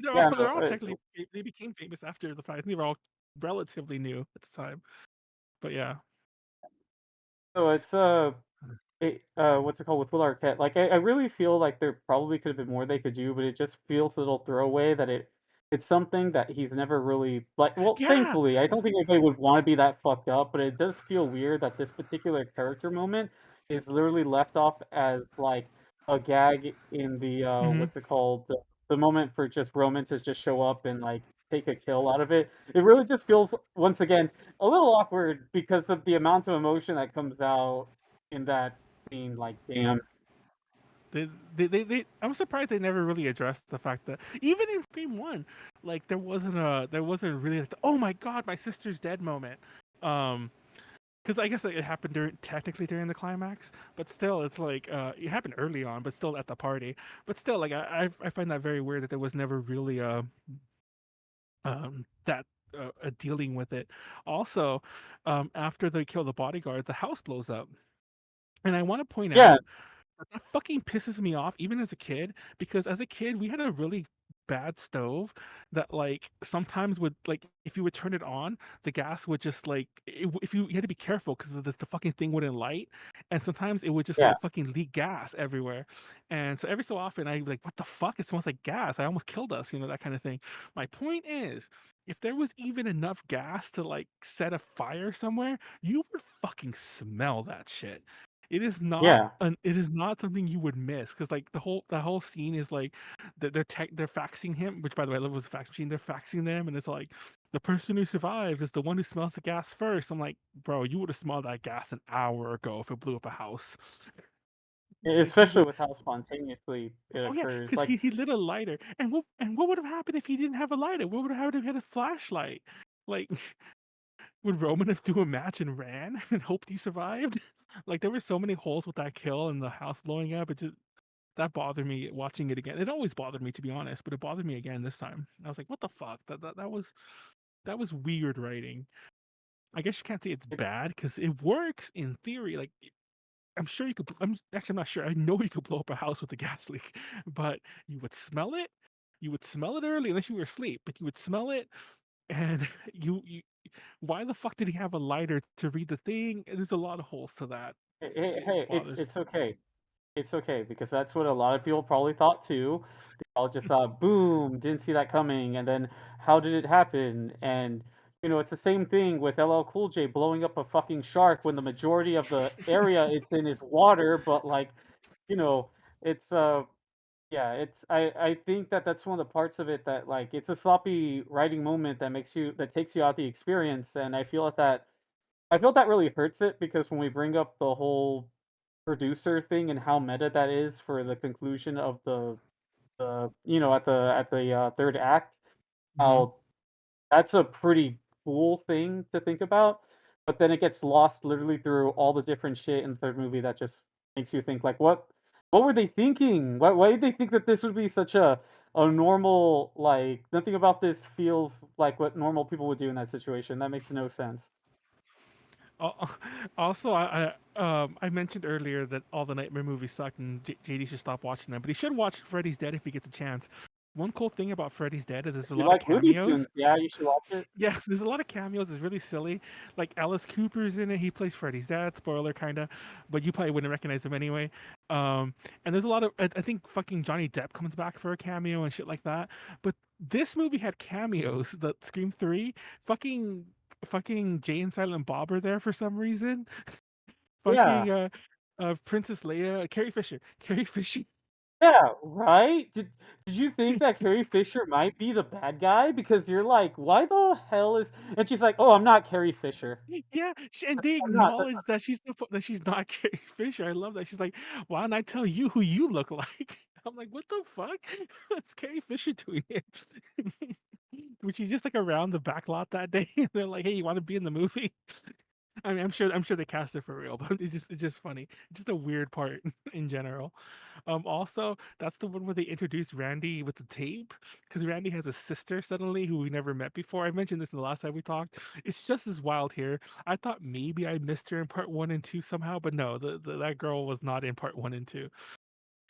They're no, all technically they became famous after the fact. They were all relatively new at the time, but yeah. so it's what's it called with Will Arquette? Like I really feel like there probably could have been more they could do, but it just feels a little throwaway that it's something that he's never really like. Well, Yeah, thankfully, I don't think anybody would want to be that fucked up, but it does feel weird that this particular character moment is literally left off as like a gag in the Hmm. what's it called? The moment for just Roman to just show up and like take a kill out of it. It really just feels once again a little awkward because of the amount of emotion that comes out in that scene. Like, damn. I'm surprised they never really addressed the fact that even in Scream One, like there wasn't really like the, oh my god, my sister's dead moment. Um, because I guess like, it happened technically during the climax, but still, it's like it happened early on, but still at the party. But still, like I find that very weird that there was never really that dealing with it. Also, after they kill the bodyguard, the house blows up, and I want to point Yeah, out that fucking pisses me off even as a kid, because as a kid we had a really bad stove that like sometimes would like if you would turn it on the gas would just like if you had to be careful because the fucking thing wouldn't light, and sometimes it would just yeah. like fucking leak gas everywhere. And so every so often I like, what the fuck, it smells like gas, I almost killed us, that kind of thing. My point is, if there was even enough gas to like set a fire somewhere, you would fucking smell that shit. Yeah. It is not something you would miss, because like the whole scene is like they're faxing him, which by the way I love was a fax machine. They're faxing them, and it's like the person who survives is the one who smells the gas first. I'm like, bro, you would have smelled that gas an hour ago if it blew up a house. Like you Especially would. with how spontaneously it Oh yeah, occurs. because Like, he lit a lighter, and what would have happened if he didn't have a lighter? What would have happened if he had a flashlight? Like, would Roman have do a match and ran and hoped he survived? Like there were so many holes with that kill and the house blowing up. It just that bothered me watching it again. It always bothered me, to be honest, but it bothered me again this time. I was like, what the fuck? That was weird writing. I guess you can't say it's it's bad because it works in theory. Like I'm sure you could. I'm not sure. I know you could blow up a house with a gas leak, but you would smell it. You would smell it early, unless you were asleep. But you would smell it, and you. Why the fuck did he have a lighter to read the thing? There's a lot of holes to that. It hey, bothers. it's okay. It's okay because that's what a lot of people probably thought too. They all just thought, boom, didn't see that coming, and then how did it happen? And it's the same thing with LL Cool J blowing up a fucking shark when the majority of the area it's in is water, but like, you know, it's yeah, it's I think that that's one of the parts of it that like it's a sloppy writing moment that takes you out the experience, and I feel that really hurts it because when we bring up the whole producer thing and how meta that is for the conclusion of at the third act, Mhm. how that's a pretty cool thing to think about, but then it gets lost literally through all the different shit in the third movie that just makes you think like, what were they thinking? Why did they think that this would be such a normal, like nothing about this feels like what normal people would do in that situation? That makes no sense. Also, I mentioned earlier that all the Nightmare movies suck and JD should stop watching them, but he should watch Freddy's Dead if he gets a chance. One cool thing about Freddy's Dead is there's a You lot of like Looney Tunes, cameos. yeah, you should watch it. Yeah, there's a lot of cameos. It's really silly. Like Alice Cooper's in it. He plays Freddy's dad. Spoiler, kinda, but you probably wouldn't recognize him anyway. And there's a lot of. I think fucking Johnny Depp comes back for a cameo and shit like that. But this movie had cameos. The Scream 3, fucking Jay and Silent Bob are there for some reason. Yeah. Fucking Princess Leia, Carrie Fisher. Yeah, right? Did you think that Carrie Fisher might be the bad guy? Because you're like, "Why the hell is" and she's like, "Oh, I'm not Carrie Fisher. Yeah, and they I'm not acknowledge that that she's not Carrie Fisher. I love that. She's like, "Why don't I tell you who you look like?" I'm like, "What the fuck? What's Carrie Fisher doing here?" Was she just like around the back lot that day? And they're like, "Hey, you want to be in the movie?" I mean, I'm sure they cast it for real, but it's just funny. It's just a weird part in general. Also, that's the one where they introduced Randy with the tape, because Randy has a sister suddenly who we never met before. I mentioned this in the last time we talked. It's just as wild here. I thought maybe I missed her in part one and two somehow, but no, that girl was not in part one and two.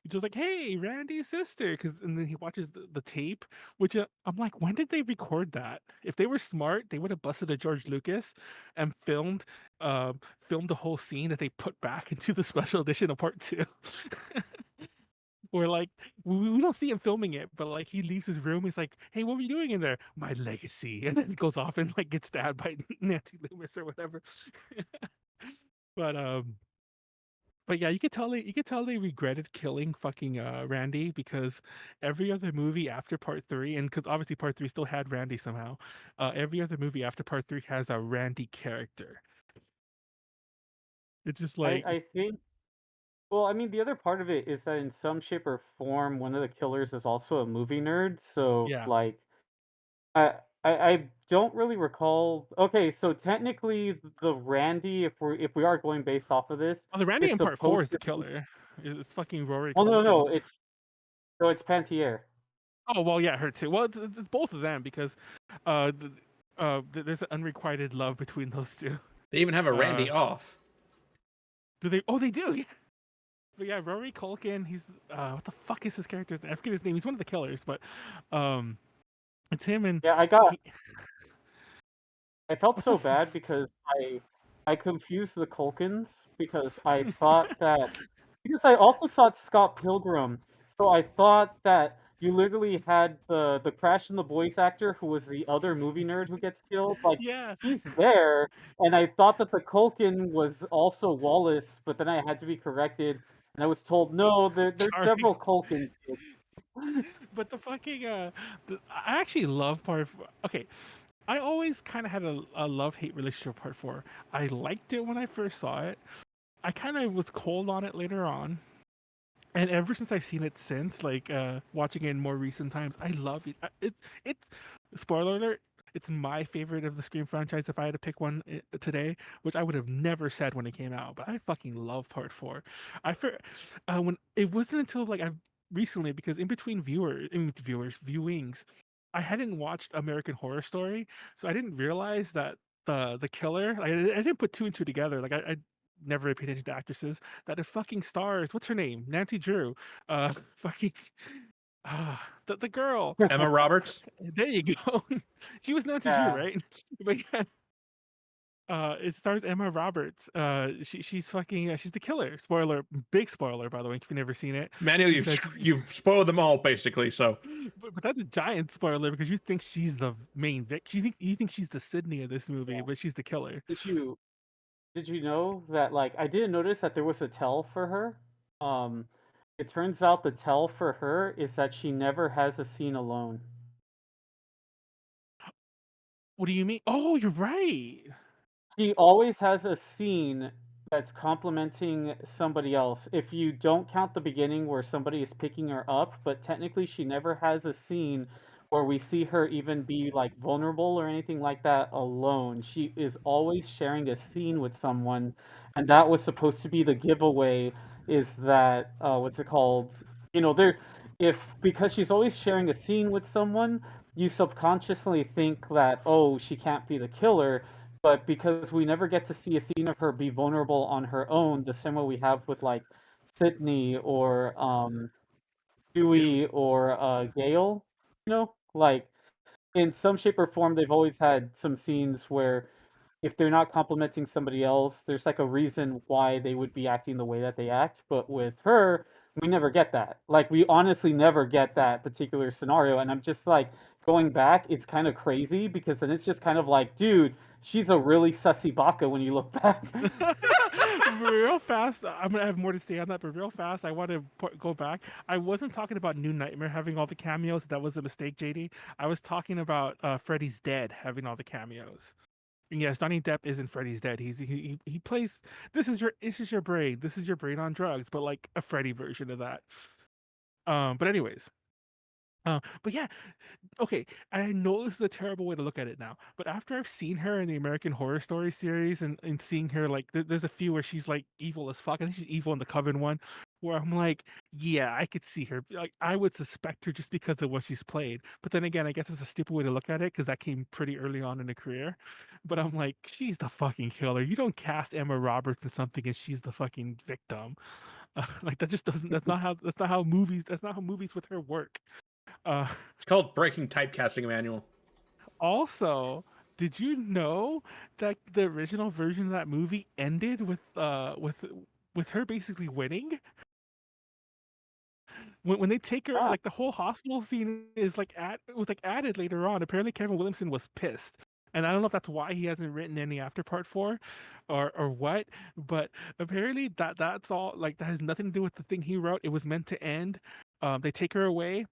Just like, hey, Randy's sister, because and then he watches the tape, which I'm like, when did they record that? If they were smart, they would have busted a George Lucas and filmed the whole scene that they put back into the special edition of part two. Or like we don't see him filming it, but like he leaves his room. He's like, "Hey, what were you doing in there? My legacy," and then he goes off and like gets stabbed by Nancy Loomis or whatever. But But yeah, you could tell they regretted killing fucking Randy, because every other movie after part 3, and because obviously part 3 still had Randy somehow, every other movie after part 3 has a Randy character. It's just like, I think. Well, I mean, the other part of it is that in some shape or form, one of the killers is also a movie nerd. So, yeah. like, I don't really recall. Okay, so technically, the Randy, if we are going based off of this, Oh, the Randy is in part 4 is supposed the to be. killer. It's fucking Rory Well, no, Culkin. no, it's Pantier. Oh well, yeah, her too. Well, it's both of them, because uh, th- there's an unrequited love between those two. They even have a Uh, Randy off. do they? Oh, they do. Yeah. But yeah, Rory Culkin. He's what the fuck is his character's name? I forget his name. He's one of the killers, but um, it's him, and Yeah, he. I felt What the? so bad because I confused the Culkins because I thought that because I also saw Scott Pilgrim, so I thought that you literally had the Crash and the Boys actor who was the other movie nerd who gets killed. Like Yeah. he's there, and I thought that the Culkin was also Wallace, but then I had to be corrected, and I was told no, there's Sorry. several Culkins. But the fucking I actually love okay. I always kind of had a love hate relationship with part 4. I liked it when I first saw it. I kind of was cold on it later on. And ever since I've seen it since, like watching it in more recent times, I love it. It's spoiler alert. It's my favorite of the Scream franchise if I had to pick one today, which I would have never said when it came out. But I fucking love Part 4. When it wasn't until like I've recently, because viewings, I hadn't watched American Horror Story, so I didn't realize that the killer. Like, I didn't put two and two together. Like I never paid attention to actresses that it fucking stars. What's her name? Nancy Drew. Fucking the girl. Emma Roberts. There you go. She was Nancy Drew, Yeah. right? But yeah, it stars Emma Roberts. She's fucking she's the killer. Spoiler, big spoiler by the way, if you've never seen it, Manuel, because you've spoiled them all basically. So but that's a giant spoiler because you think she's the main vic. You think she's the Sydney of this movie, Yeah. but she's the killer. Did you Did you know that, like, I didn't notice that there was a tell for her? Um, it turns out the tell for her is that she never has a scene alone. What do you mean? Oh, you're right. She always has a scene that's complimenting somebody else. If you don't count the beginning where somebody is picking her up, but technically she never has a scene where we see her even be like vulnerable or anything like that alone. She is always sharing a scene with someone, and that was supposed to be the giveaway is that what's it called? You know, there if because she's always sharing a scene with someone, you subconsciously think that oh, she can't be the killer, but because we never get to see a scene of her be vulnerable on her own, the same way we have with like Sydney or Yeah. Dewey or Gale, like in some shape or form, they've always had some scenes where if they're not complimenting somebody else, there's like a reason why they would be acting the way that they act. But with her, we never get that. Like we honestly never get that particular scenario. And I'm just like going back, it's kind of crazy because then it's just kind of like, dude, she's a really sussy baka when you look back. Real fast, I'm gonna have more to say on that, but real fast, I want to go back. I wasn't talking about New Nightmare having all the cameos. That was a mistake, JD. I was talking about Freddy's Dead having all the cameos. And yes, Johnny Depp isn't Freddy's Dead. He plays. This is your brain. This is your brain on drugs, but like a Freddy version of that. But anyways. But yeah, okay, I know this is a terrible way to look at it now, but after I've seen her in the American Horror Story series and seeing her like there's a few where she's like evil as fuck. I think she's evil in the Coven one, where I'm like, yeah, I could see her. Like I would suspect her just because of what she's played. But then again, I guess it's a stupid way to look at it because that came pretty early on in the career. But I'm like, she's the fucking killer. You don't cast Emma Roberts in something and she's the fucking victim. Like that just doesn't. That's not how movies. That's not how movies with her work. Uh, it's called breaking typecasting, Manuel. Also, did you know that the original version of that movie ended with her basically winning? When they take her, Ah, like the whole hospital scene is like it was like added later on. Apparently Kevin Williamson was pissed And I don't know if that's why he hasn't written any after part 4 or what, but apparently that's all like that has nothing to do with the thing he wrote. It was meant to end. They take her away.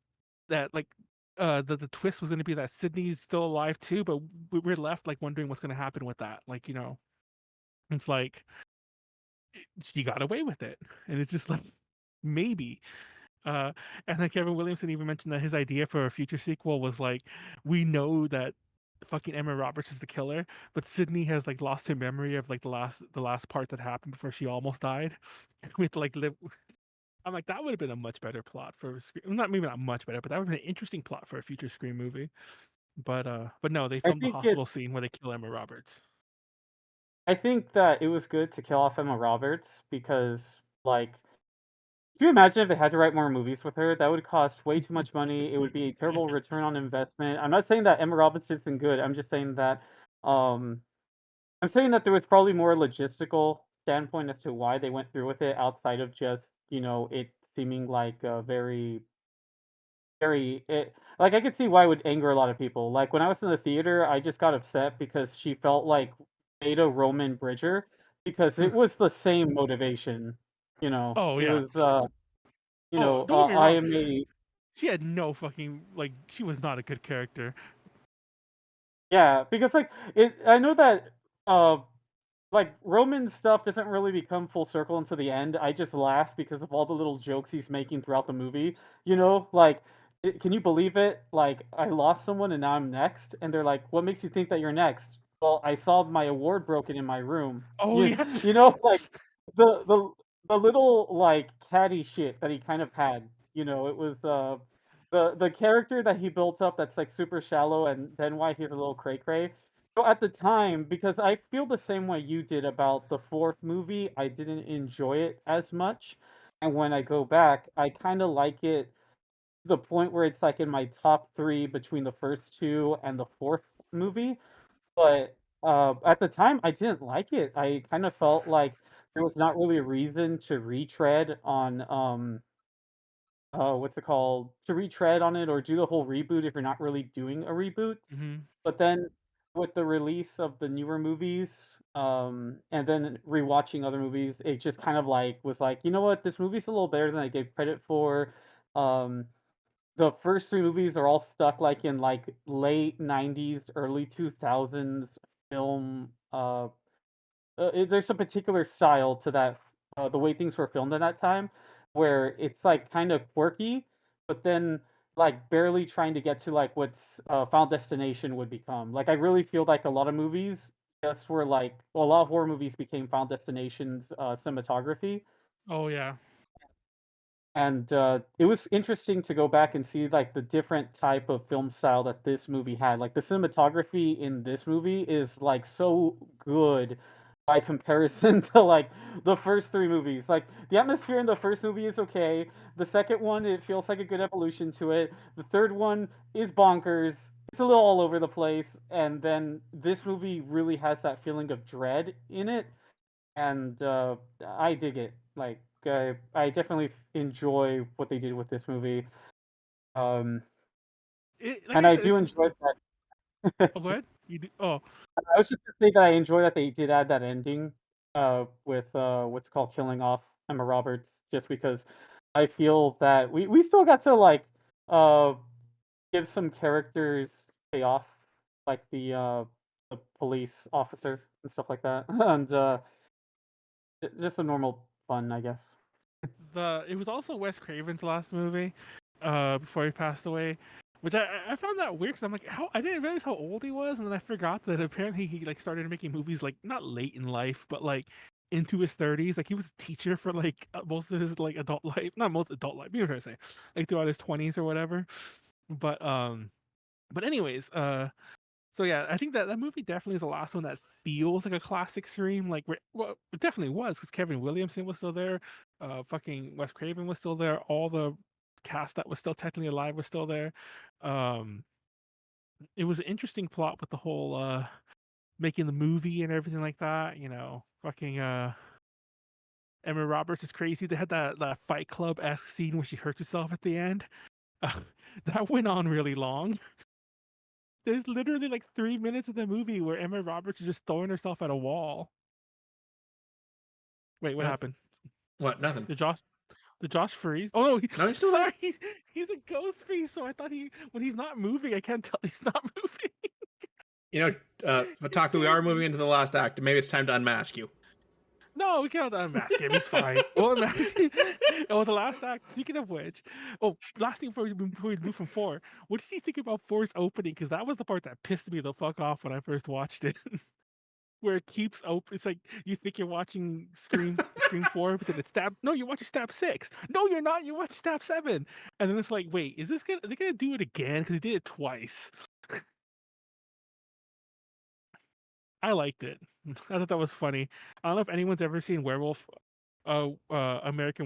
That like the twist was going to be that Sydney's still alive too, but we're left like wondering what's going to happen with that. Like, it's like she got away with it. And it's just like maybe. Uh, and then Kevin Williamson even mentioned that his idea for a future sequel was like, we know that fucking Emma Roberts is the killer, but Sydney has like lost her memory of like the last part that happened before she almost died. We have to like live. I'm like, that would have been a much better plot for a Scream. Not maybe not much better, but that would have been an interesting plot for a future Scream movie. But no, they I filmed the think it hospital scene where they kill Emma Roberts. I think that it was good to kill off Emma Roberts because, like, can you imagine if they had to write more movies with her? That would cost way too much money. It would be a terrible return on investment. I'm not saying that Emma Roberts isn't good. I'm just saying that, um, I'm saying that there was probably more logistical standpoint as to why they went through with it outside of just, it seeming like a like, I could see why it would anger a lot of people. Like, when I was in the theater, I just got upset because she felt like Beta Roman Bridger because it was the same motivation, Oh It yeah. was, Oh, don't get me I wrong. am a She had no fucking like. She was not a good character. yeah, because, like, I know that, uh like, Roman stuff doesn't really become full circle until the end. I just laugh because of all the little jokes he's making throughout the movie, Like, can you believe it? Like, I lost someone and now I'm next, and they're like, "What makes you think that you're next?" "Well, I saw my award broken in my room." Oh You yeah. like, the the the little, like, catty shit that he kind of had, it was, the character that he built up that's, like, super shallow and then why he's a little cray cray. So at the time, because I feel the same way you did about the 4th movie, I didn't enjoy it as much, and when I go back, I kinda like it to the point where it's, like, in my top 3 between the first 2 and the 4th movie, but, at the time, I didn't like it. I kinda felt like there was not really a reason to retread on, what's it called? To retread on it or do the whole reboot if you're not really doing a reboot. Hmm. But then with the release of the newer movies, and then rewatching other movies, it just kind of like was like, you know what, this movie's a little better than I gave credit for. Um, the first 3 movies are all stuck like in like late 90s, early 2000s film. There's a particular style to that, the way things were filmed at that time, where it's like kind of quirky, but then like barely trying to get to like what's Final Destination would become. Like I really feel like a lot of movies just were like a lot of horror movies became Final Destination's cinematography, Oh yeah. and, it was interesting to go back and see, like, the different type of film style that this movie had. Like, the cinematography in this movie is, like, so good by comparison to, like, the first 3 movies. Like, the atmosphere in the first movie is okay. The second one, it feels like a good evolution to it. The third one is bonkers. It's a little all over the place, and then this movie really has that feeling of dread in it, and I dig it. Like I definitely enjoy what they did with this movie, um, Like and I I said, do it's. enjoy that. Oh, go ahead. You do. Oh, I was just gonna say that I enjoy that they did add that ending, with what's called killing off Emma Roberts, just because I feel that we still got to like uh give some characters payoff, like the police officer and stuff like that, and just a normal fun, I guess. it was also Wes Craven's last movie, before he passed away, which I found that weird because I'm like, how I didn't realize how old he was, and then I forgot that apparently he like started making movies like not late in life, but like into his 30s. Like he was a teacher for like most of his like adult life, not most adult life, you know what I'm trying to say, like throughout his 20s or whatever. But anyways, so yeah, I think that that movie definitely is the last one that feels like a classic Scream. Like, well, it definitely was because Kevin Williamson was still there, fucking Wes Craven was still there, all the cast that was still technically alive was still there. Um, it was an interesting plot with the whole making the movie and everything like that. Fucking Emma Roberts is crazy. They had that Fight Club esque scene where she hurt herself at the end. That went on really long. There's literally like 3 minutes of the movie where Emma Roberts is just throwing herself at a wall. Wait, what What? happened? What? Nothing. Did Josh freeze? Oh no, No, he's still there. sorry, he's a ghost face. So I thought when he's not moving, I can't tell he's not moving. You know, It Photaku, we are scared moving me. into the last act. Maybe it's time to unmask you. No, we cannot unmask him. He's fine. We'll unmask him. Oh, the last act. Speaking of which, last thing before we move from 4, what did you think about 4's opening? Because that was the part that pissed me the fuck off when I first watched it. Where it keeps open. It's like you think you're watching Scream 4, but then it's Stab. No, you're watching Stab 6. No, you're not. You're watching Stab 7. And then it's like, wait, are they gonna do it again? Because they did it twice. I liked it. I thought that was funny. I don't know if anyone's ever seen American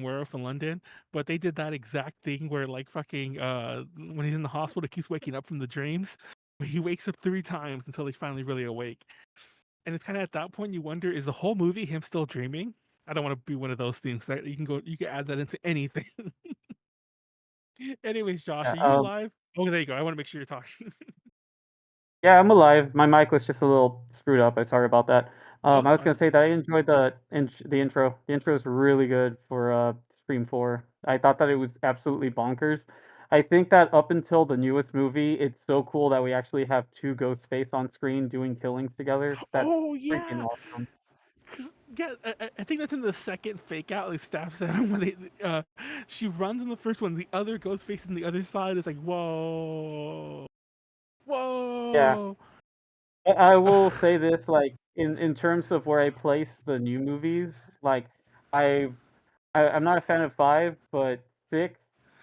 Werewolf in London, but they did that exact thing where like fucking when he's in the hospital, he keeps waking up from the dreams. He wakes up 3 times until he's finally really awake. And it's kind of at that point you wonder, is the whole movie him still dreaming? I don't want to be one of those things that you can add that into anything. Anyways, Josh, Yeah, are you alive? Oh, there you go. I want to make sure you're talking. yeah, I'm alive. My mic was just a little screwed up. I'm sorry about that. I Oh, was gonna say that I enjoyed the intro. The intro is really good for Scream 4. I thought that it was absolutely bonkers. I think that up until the newest movie, it's so cool that we actually have 2 Ghostface on screen doing killings together. That's oh freaking yeah. awesome. Yeah, I think that's in the second fake out, like Staff 7, when she runs in the first one, the other ghost face on the other side is like, whoa, Yeah. whoa. I will say this, like, in terms of where I place the new movies, like, I I'm not a fan of 5, but 6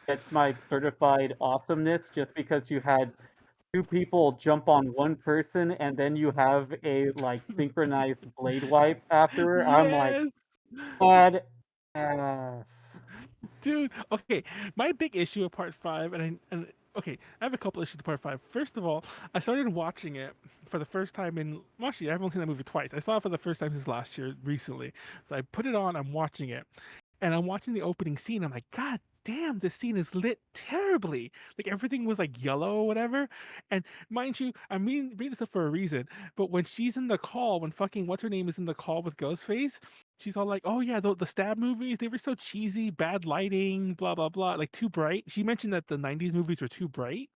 gets my certified awesomeness just because you had 2 people jump on 1 person, and then you have a, like, synchronized blade wipe after. I'm like, Yes. badass. Dude, okay. My big issue with part 5, and okay, I have a couple issues with part 5. First of all, I started watching it for the first time well, actually, I've only seen that movie twice. I saw it for the first time since last year, recently. So I put it on, I'm watching it, and I'm watching the opening scene. I'm like, God damn, this scene is lit terribly. Like everything was like yellow or whatever. And mind you, I mean, read this up for a reason. But when she's in the call, when fucking what's her name is in the call with Ghostface, she's all like, "Oh yeah, the stab movies, they were so cheesy, bad lighting, blah blah blah, like too bright." She mentioned that the '90s movies were too bright.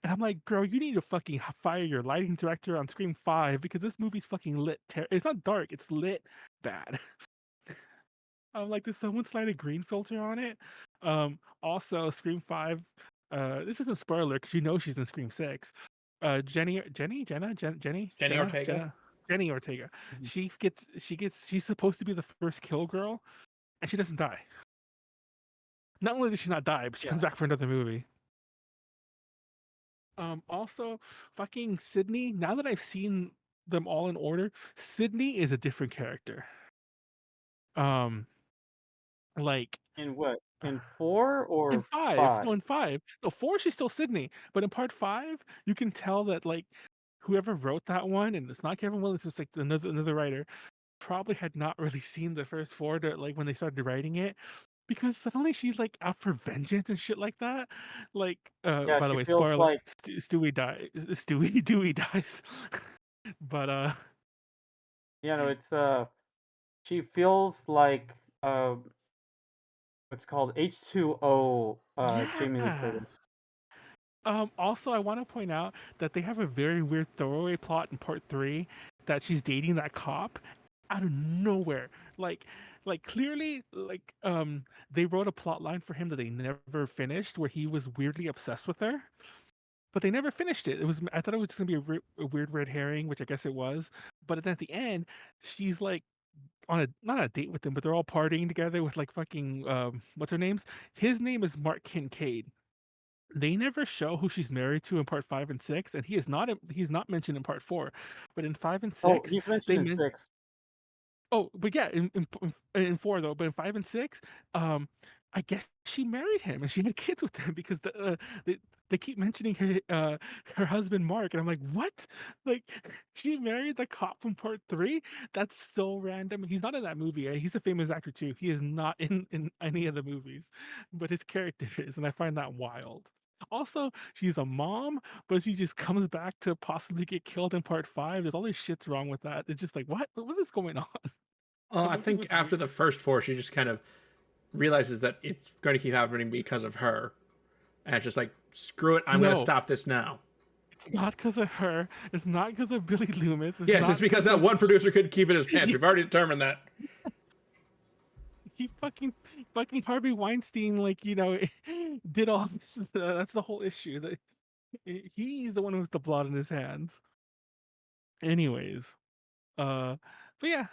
And I'm like, girl, you need to fucking fire your lighting director on Scream 5 because this movie's fucking lit. It's not dark, it's lit bad. I'm like, did someone slide a green filter on it? Also, Scream 5, this isn't a spoiler because you know she's in Scream 6. Jenny Ortega. Jenny Ortega. Mhm. She's supposed to be the first kill girl, and she doesn't die. Not only does she not die, but she comes Yeah. back for another movie. Also, fucking Sydney, now that I've seen them all in order, Sydney is a different character. Um, like In what? In 4 in or 5, 5? no, in 5. No, 4, she's still Sydney, but in part 5, you can tell that, like, whoever wrote that one, and it's not Kevin Willis, it's like another writer, probably had not really seen the first 4 to, like, when they started writing it, because suddenly she's, like, out for vengeance and shit like that. Like, Yeah, by the she way, feels spoiler, like Stewie dies. Stewie Dewey dies. But, you know, it's, she feels like, what's called H2O, Jamie Lee yeah. Curtis. Also, I want to point out that they have a very weird throwaway plot in part 3 that she's dating that cop out of nowhere. Like clearly, they wrote a plot line for him that they never finished, where he was weirdly obsessed with her, but they never finished it. I thought it was just gonna be a weird red herring, which I guess it was. But then at the end, she's like on a not a date with him, but they're all partying together with like fucking what's her name's? His name is Mark Kincaid. They never show who she's married to in part 5 and 6, and he's not mentioned in part 4. But in 5 and Oh, 6, he's mentioned they in men 6. oh, but yeah, in 4 though, but in 5 and 6, um, I guess she married him and she had kids with him because they keep mentioning her husband Mark, and I'm like, what? Like, she married the cop from part 3? That's so random. He's not in that movie. He's a famous actor too. He is not in any of the movies, but his character is, and I find that wild. Also, she's a mom, but she just comes back to possibly get killed in part 5. There's all this shit's wrong with that. It's just like, what is going on? The I movie think was after weird. the first 4, she just kind of realizes that it's going to keep happening because of her, and it's just like, screw it, I'm going to No, stop this now. it's not because of her. It's not because of Billy Loomis. It's Yes, it's not because because that of one producer couldn't keep it in his pants. We've already determined that. he fucking Harvey Weinstein, like, did all this. That's the whole issue. That he's the one who has the blood in his hands. Anyways, but yeah,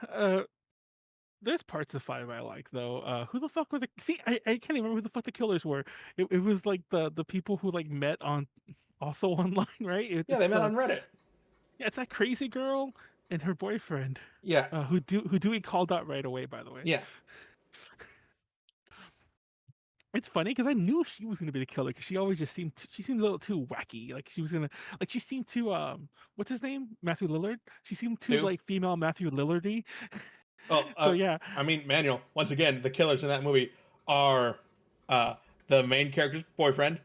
there's parts of 5 I like though. Who the fuck were the? See, I can't even remember who the fuck the killers were. It was like the people who like met on also online, right? Yeah, they met on Reddit. Yeah, it's that crazy girl and her boyfriend. Yeah. Who Dewey called out right away, by the way. Yeah. It's funny because I knew she was gonna be the killer because she always just she seemed a little too wacky. Like she was gonna like she seemed too what's his name? Matthew Lillard. She seemed too Who? like female Matthew Lillardy. Oh, So yeah. I mean, Manuel, once again, the killers in that movie are the main character's boyfriend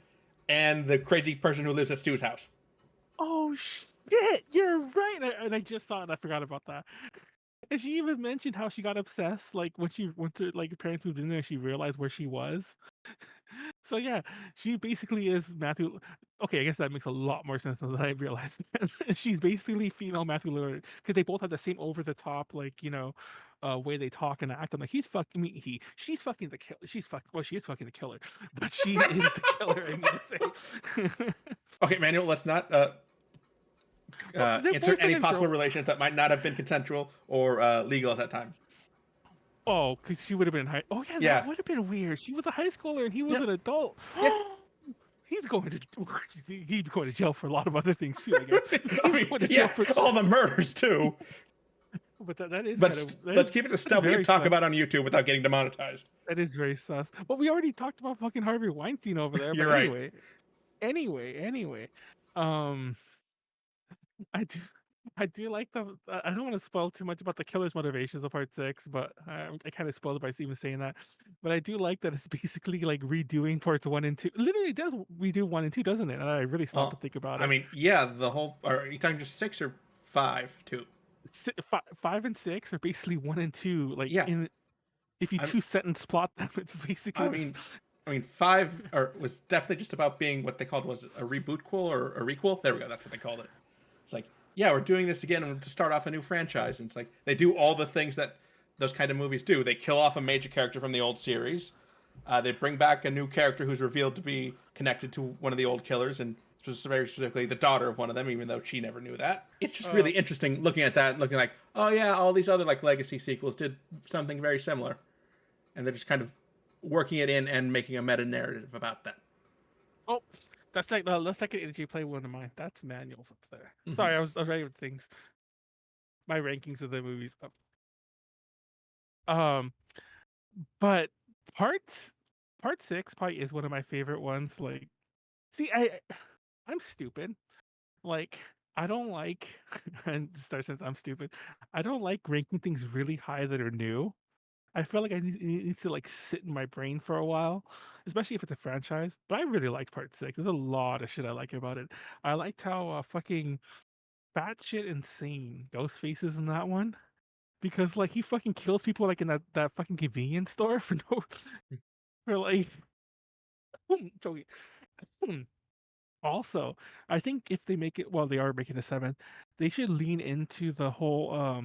and the crazy person who lives at Stu's house. Oh shit, you're right. And I just saw it and I forgot about that. And she even mentioned how she got obsessed, like when she went to like her parents moved in there, she realized where she was. So yeah, she basically is Matthew. Okay, I guess that makes a lot more sense than I realized. She's basically female Matthew Lillard because they both have the same over the top, like way they talk and act. I'm like, he's fucking me. She's fucking the killer. She's fuck. Well, she is fucking the killer, but she is the killer. I need to say. Okay, Manuel, let's not Well, their insert boyfriend any and possible girl. relations that might not have been consensual or legal at that time. Oh, because she would have been high. Oh yeah, that Yeah. would have been weird. She was a high schooler and he was Yeah. an adult. Yeah. He's going to he's going to jail for a lot of other things too, I guess. I mean, Going to jail yeah, for, all the murders too. but that is But kind of let's keep it to stuff we can talk about on YouTube without getting demonetized. that is very sus. But we already talked about fucking Harvey Weinstein over there. You're But right. anyway, um, I do. I do like the. I don't want to spoil too much about the killer's motivations of part 6, but I kind of spoiled it by even saying that. But I do like that it's basically like redoing parts 1 and 2. Literally, it does redo 1 and 2, doesn't it? And I really stopped to think about I it. mean, yeah, the whole. Are you talking just 6 or 5 too? 5 and 6 are basically 1 and 2. Like Yeah. if you I'm- two-sentence plot them, it's basically. I mean, 5 was definitely just about being what they called was a reboot or a requel. There we go. That's what they called it. It's like, yeah, we're doing this again to start off a new franchise, and it's like they do all the things that those kind of movies do. They kill off a major character from the old series. They bring back a new character who's revealed to be connected to one of the old killers, and very specifically the daughter of one of them, even though she never knew that. It's just really interesting looking at that and looking like, oh yeah, all these other like legacy sequels did something very similar, and they're just kind of working it in and making a meta narrative about that. Oh, that's like the second energy play one of mine. That's manuals up there. Sorry, I was writing with things. My rankings of the movies up. But part 6 probably is one of my favorite ones. Like, see, I'm stupid. Like, I don't like, and start since I'm stupid. I don't like ranking things really high that are new. I feel like it needs to like sit in my brain for a while, especially if it's a franchise. But I really liked part 6. There's a lot of shit I like about it. I liked how fucking batshit insane Ghostface is in that one because like he fucking kills people like in that fucking convenience store for no for like joking. Also, I think if they make it, well, they are making a 7th, they should lean into the whole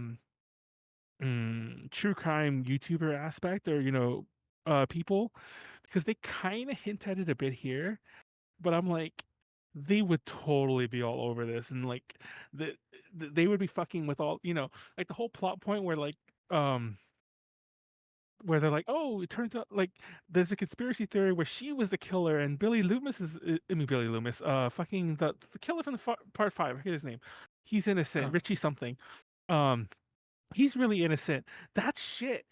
true crime YouTuber aspect or people because they kind of hint at it a bit here, but I'm like they would totally be all over this and like they would be fucking with all like the whole plot point where they're like, oh, it turns out like there's a conspiracy theory where she was the killer and Billy Loomis is I mean Billy Loomis fucking the killer from the part 5, I forget his name, he's innocent, Richie something, um he's really innocent. That shit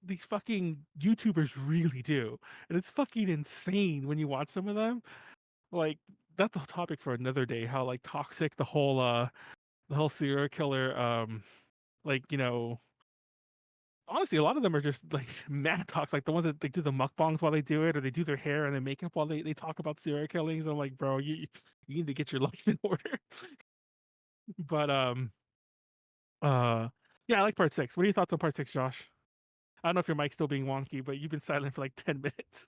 these fucking YouTubers really do. And it's fucking insane when you watch some of them. Like that's a topic for another day, how like toxic the whole serial killer like honestly, a lot of them are just like mad talks, like the ones that they do the mukbangs while they do it, or they do their hair and their makeup while they talk about serial killings. I'm like, bro, you need to get your life in order. But uh, yeah, I like part 6. What are your thoughts on part 6, Josh? I don't know if your mic's still being wonky, but you've been silent for like 10 minutes.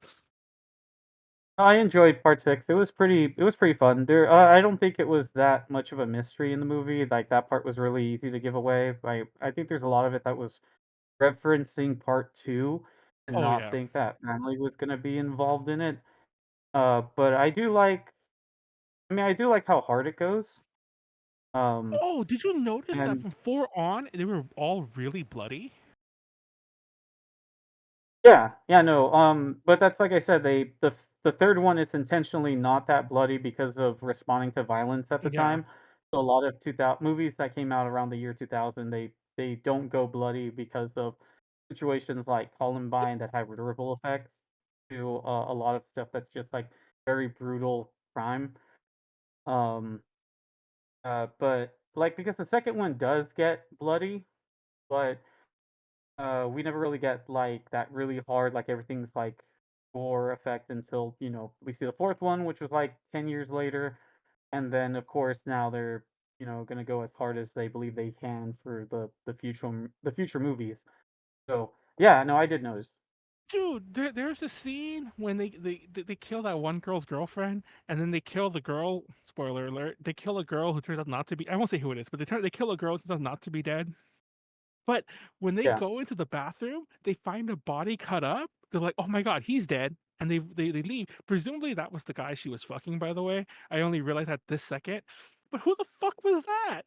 I enjoyed part 6. It was pretty fun. I don't think it was that much of a mystery in the movie. Like that part was really easy to give away. I think there's a lot of it that was referencing part 2 and Oh not yeah. think that family was going to be involved in it. But I do like how hard it goes. Um, Oh, did you notice that and from 4 on they were all really bloody? yeah, yeah, no, but that's like I said, the third one is intentionally not that bloody because of responding to violence at the Yeah. time. So a lot of 2000 movies that came out around the year 2000, they don't go bloody because of situations like Columbine that have ripple effects to a lot of stuff that's just like very brutal crime. Um, but like because the second one does get bloody, but we never really get like that really hard, like everything's like gore effect until we see the fourth one, which was like 10 years later, and then of course now they're gonna go as hard as they believe they can for the future movies. So yeah, no, I did notice. Dude, there's a scene when they kill that one girl's girlfriend, and then they kill the girl. Spoiler alert! They kill a girl who turns out not to be. I won't say who it is, but they kill a girl who turns out not to be dead. But when they Yeah, go into the bathroom, they find a body cut up. They're like, "Oh my god, he's dead!" And they leave. Presumably that was the guy she was fucking. By the way, I only realized that this second. But who the fuck was that?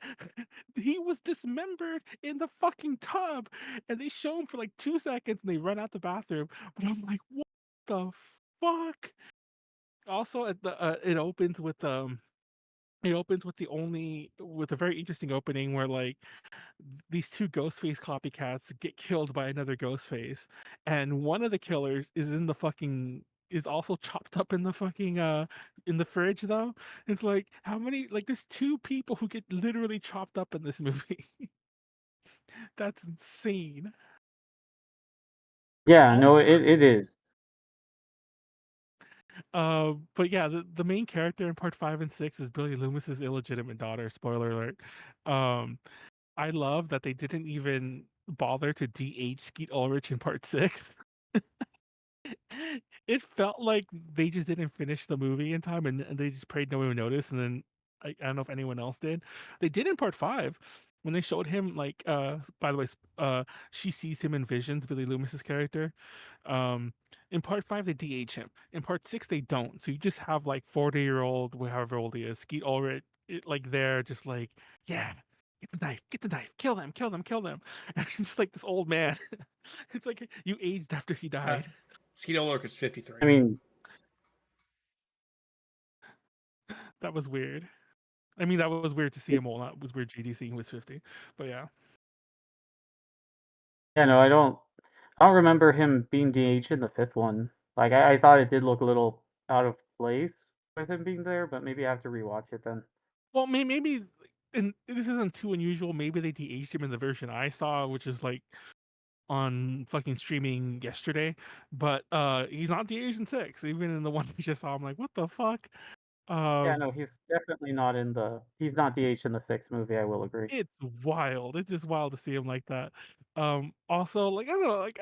He was dismembered in the fucking tub, and they show him for like 2 seconds, and they run out the bathroom. But I'm like, what the fuck? Also, at the it opens with a very interesting opening where like these two Ghostface copycats get killed by another Ghostface, and one of the killers is also chopped up in the fucking in the fridge though. It's like how many like there's two people who get literally chopped up in this movie. That's insane. yeah, All no, it is. but yeah, the main character in part 5 and 6 is Billy Loomis's illegitimate daughter. Spoiler alert. Um, I love that they didn't even bother to de-age Skeet Ulrich in part 6. It felt like they just didn't finish the movie in time, and they just prayed no one would notice. And then I don't know if anyone else did. They did in part 5 when they showed him like. By the way, she sees him in visions. Billy Loomis's character. Um, in part 5 they de-age him. In part 6 they don't. So you just have like 40-year-old, however old he is, Skeet Ulrich, like there, just like yeah. Get the knife, kill them, kill them, kill them. And it's just like this old man. It's like you aged after he Uh, died. Skeeto Lurk is 53. I mean, That was weird. I mean, that was weird to see him old. That was weird GD seeing him was 50. But yeah. yeah, no, I don't remember him being DH in the fifth one. Like I thought it did look a little out of place with him being there, but maybe I have to rewatch it then. Well, maybe, and this isn't too unusual. Maybe they de-aged him in the version I saw, which is like on fucking streaming yesterday. But he's not de-aged in 6. Even in the one we just saw, I'm like, what the fuck? Yeah, Um, no, he's definitely not in the he's not DH in the sixth movie, I will agree. it's wild. It's just wild to see him like that. Also, like I don't know, like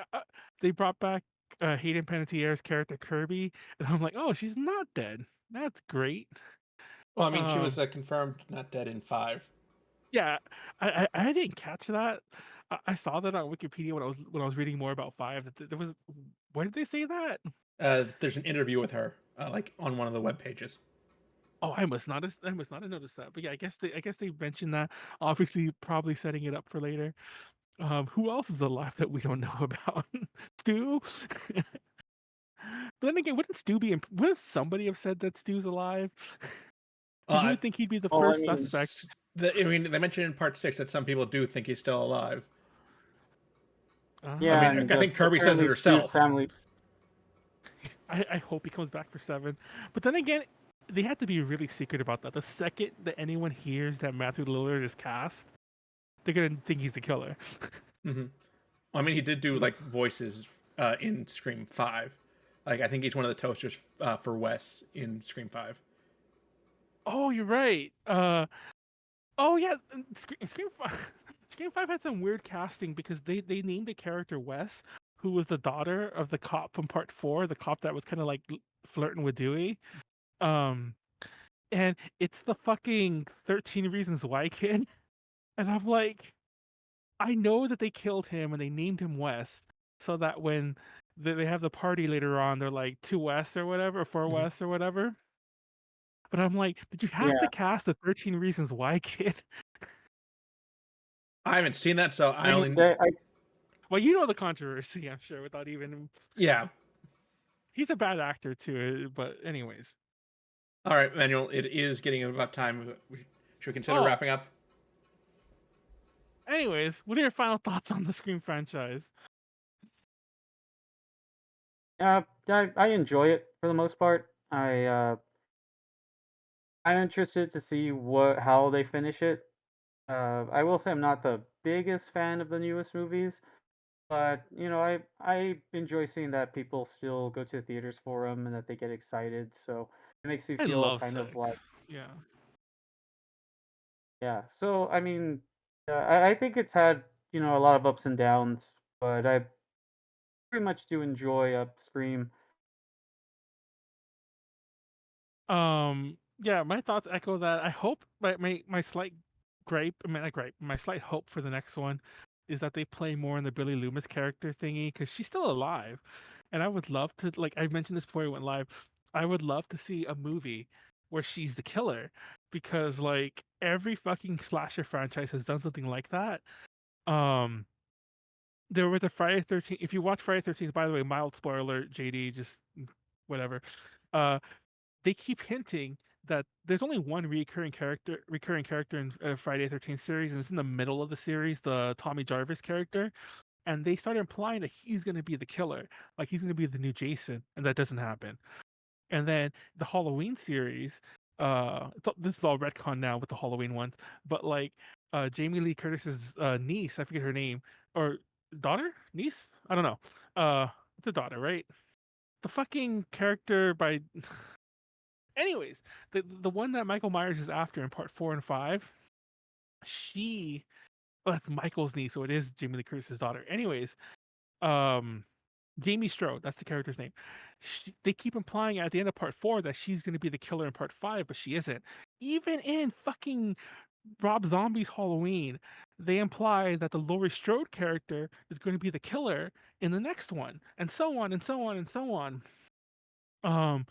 they brought back Hayden Panettiere's character Kirby, and I'm like, oh, she's not dead. That's great. Well, I mean, she was Um, confirmed not dead in 5. yeah, I didn't catch that. I saw that on Wikipedia when I was reading more about 5. That there was where did they say that? There's an interview with her, like on one of the web pages. Oh, I must not have noticed that. But yeah, I guess they mentioned that. Obviously, probably setting it up for later. Who else is alive that we don't know about? Stu? But then again, wouldn't somebody have said that Stu's alive? Because you I, would think he'd be the Well, I first mean, suspect. I mean, they mentioned in part 6 that some people do think he's still alive. I yeah, mean, Oh, and I think Kirby says it apparently Stu's herself. family. I hope he comes back for 7. But then again, they had to be really secret about that. The second that anyone hears that Matthew Lillard is cast, they're gonna think he's the killer. Hmm. I mean, he did do like voices in Scream 5. Like I think he's one of the toasters for Wes in Scream 5. Oh, you're right. Oh yeah, Scream 5. Scream 5 had some weird casting because they named a character Wes, who was the daughter of the cop from Part 4, the cop that was kind of like flirting with Dewey. Um, and it's the fucking 13 Reasons Why kid. And I'm like, I know that they killed him and they named him Wes so that when they have the party later on, they're like two West or whatever, or four Mhm. West or whatever. But I'm like, did you have to Yeah. cast the 13 Reasons Why kid? I haven't seen that, so I I mean, only I Well, you know the controversy, I'm sure, without even. yeah. He's a bad actor too, but anyways. All right, Manuel, it is getting about time. Should we consider Oh, wrapping up? anyways, what are your final thoughts on the Scream franchise? I enjoy it for the most part. I'm interested to see how they finish it. I will say I'm not the biggest fan of the newest movies, but I enjoy seeing that people still go to the theaters for them and that they get excited. So it makes me I feel love kind of like, six. Yeah. yeah. So I mean, I think it's had a lot of ups and downs, but I pretty much do enjoy Scream. Yeah, my thoughts echo that. I hope my slight gripe, I mean, not gripe, my slight hope for the next one is that they play more in the Billy Loomis character thingy because she's still alive. And I would love to, like, I mentioned this before we went live, I would love to see a movie where she's the killer because, like, every fucking slasher franchise has done something like that. Um, there was a Friday 13th. If you watch Friday 13th, by the way, mild spoiler alert, JD, just whatever. Uh, they keep hinting that there's only one recurring character in Friday 13th series, and it's in the middle of the series, the Tommy Jarvis character. And they started implying that he's going to be the killer, like he's going to be the new Jason, and that doesn't happen. And then the Halloween series, this is all retcon now with the Halloween ones, but like Jamie Lee Curtis's niece, I forget her name, or daughter, niece, I don't know. It's a daughter, right? The fucking character by anyways, the one that Michael Myers is after in part 4 and 5, she that's Michael's niece, so it is Jamie Lee Curtis's daughter. Anyways, um Jamie Strode, that's the character's name. They keep implying at the end of part 4 that she's going to be the killer in part 5, but she isn't. Even in fucking Rob Zombie's Halloween, they imply that the Laurie Strode character is going to be the killer in the next one, and so on and so on and so on. Um,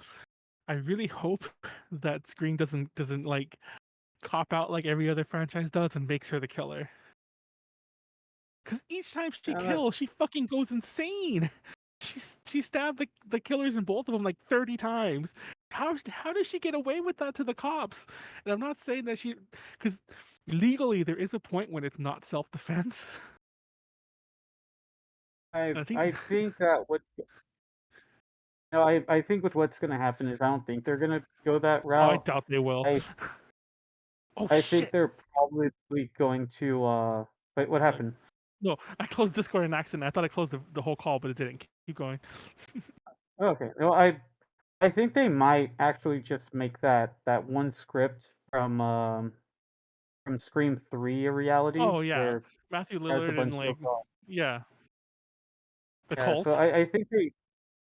I really hope that Scream doesn't like cop out like every other franchise does and makes her the killer. Because each time she Uh, kills, she fucking goes insane. She stabbed the killers in both of them like 30 times. How does she get away with that to the cops? And I'm not saying that because legally there is a point when it's not self defense. I I think. I think that what no, I think with what's gonna happen is I don't think they're gonna go that Oh, I route. doubt they will. I Oh I think shit! they're probably going to wait, what What? happened? No, I closed Discord in accident. I thought I closed the whole call, but it didn't. Keep going. Okay. Well, I think they might actually just make that one script from Scream 3 a reality Oh yeah, where Matthew there's a Lillard and bunch of like yeah, the yeah, so cult.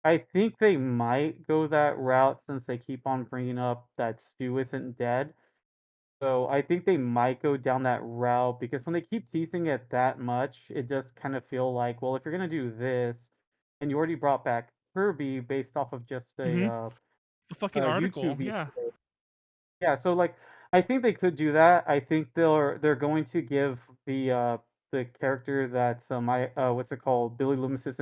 I think they might go that route since they keep on bringing up that Stu isn't dead. So I think they might go down that route because when they keep teasing it that much, it does kind of feel like, well, if you're gonna do this, and you already brought back Kirby based off of just Hmm. The a fucking article. YouTube Easter Yeah. egg. Yeah, so like I think they could do that. I think they're going to give the character that's my what's it called, Billy Loomis's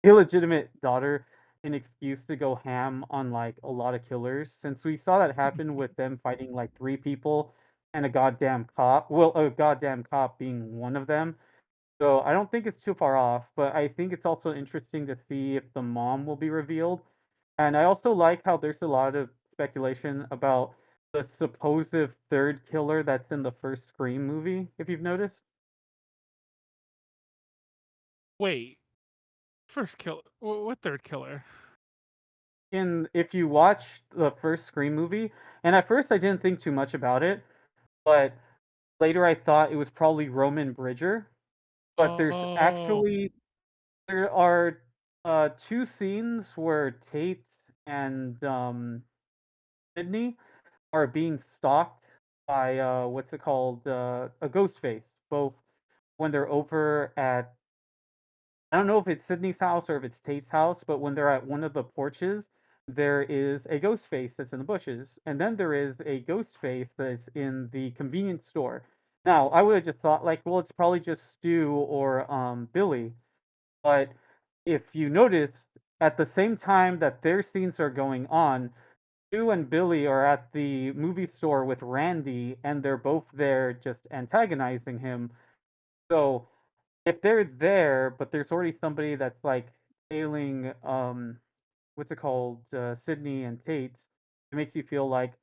illegitimate daughter an excuse to go ham on like a lot of killers since we saw that happen with them fighting like three people and a goddamn cop. Well, a goddamn cop being one of them. So I don't think it's too far off, but I think it's also interesting to see if the mom will be revealed. And I also like how there's a lot of speculation about the supposed third killer that's in the first Scream movie, if you've noticed. Wait, first killer. What third killer? If you watch the first Scream movie, and at first I didn't think too much about it, but later I thought it was probably Roman Bridger. But Oh, there are two scenes where Tate and Sydney are being stalked by what's it called, a Ghostface. Both when they're over at, I don't know if it's Sydney's house or if it's Tate's house, but when they're at one of the porches, there is a ghost face that's in the bushes, and then there is a ghost face that's in the convenience store. Now, I would have just thought like, well, it's probably just Stu or Billy, but if you notice, at the same time that their scenes are going on, Stu and Billy are at the movie store with Randy, and they're both there just antagonizing him. So if they're there, but there's already somebody that's like failing, what's it called, Sydney and Tate, it makes you feel like,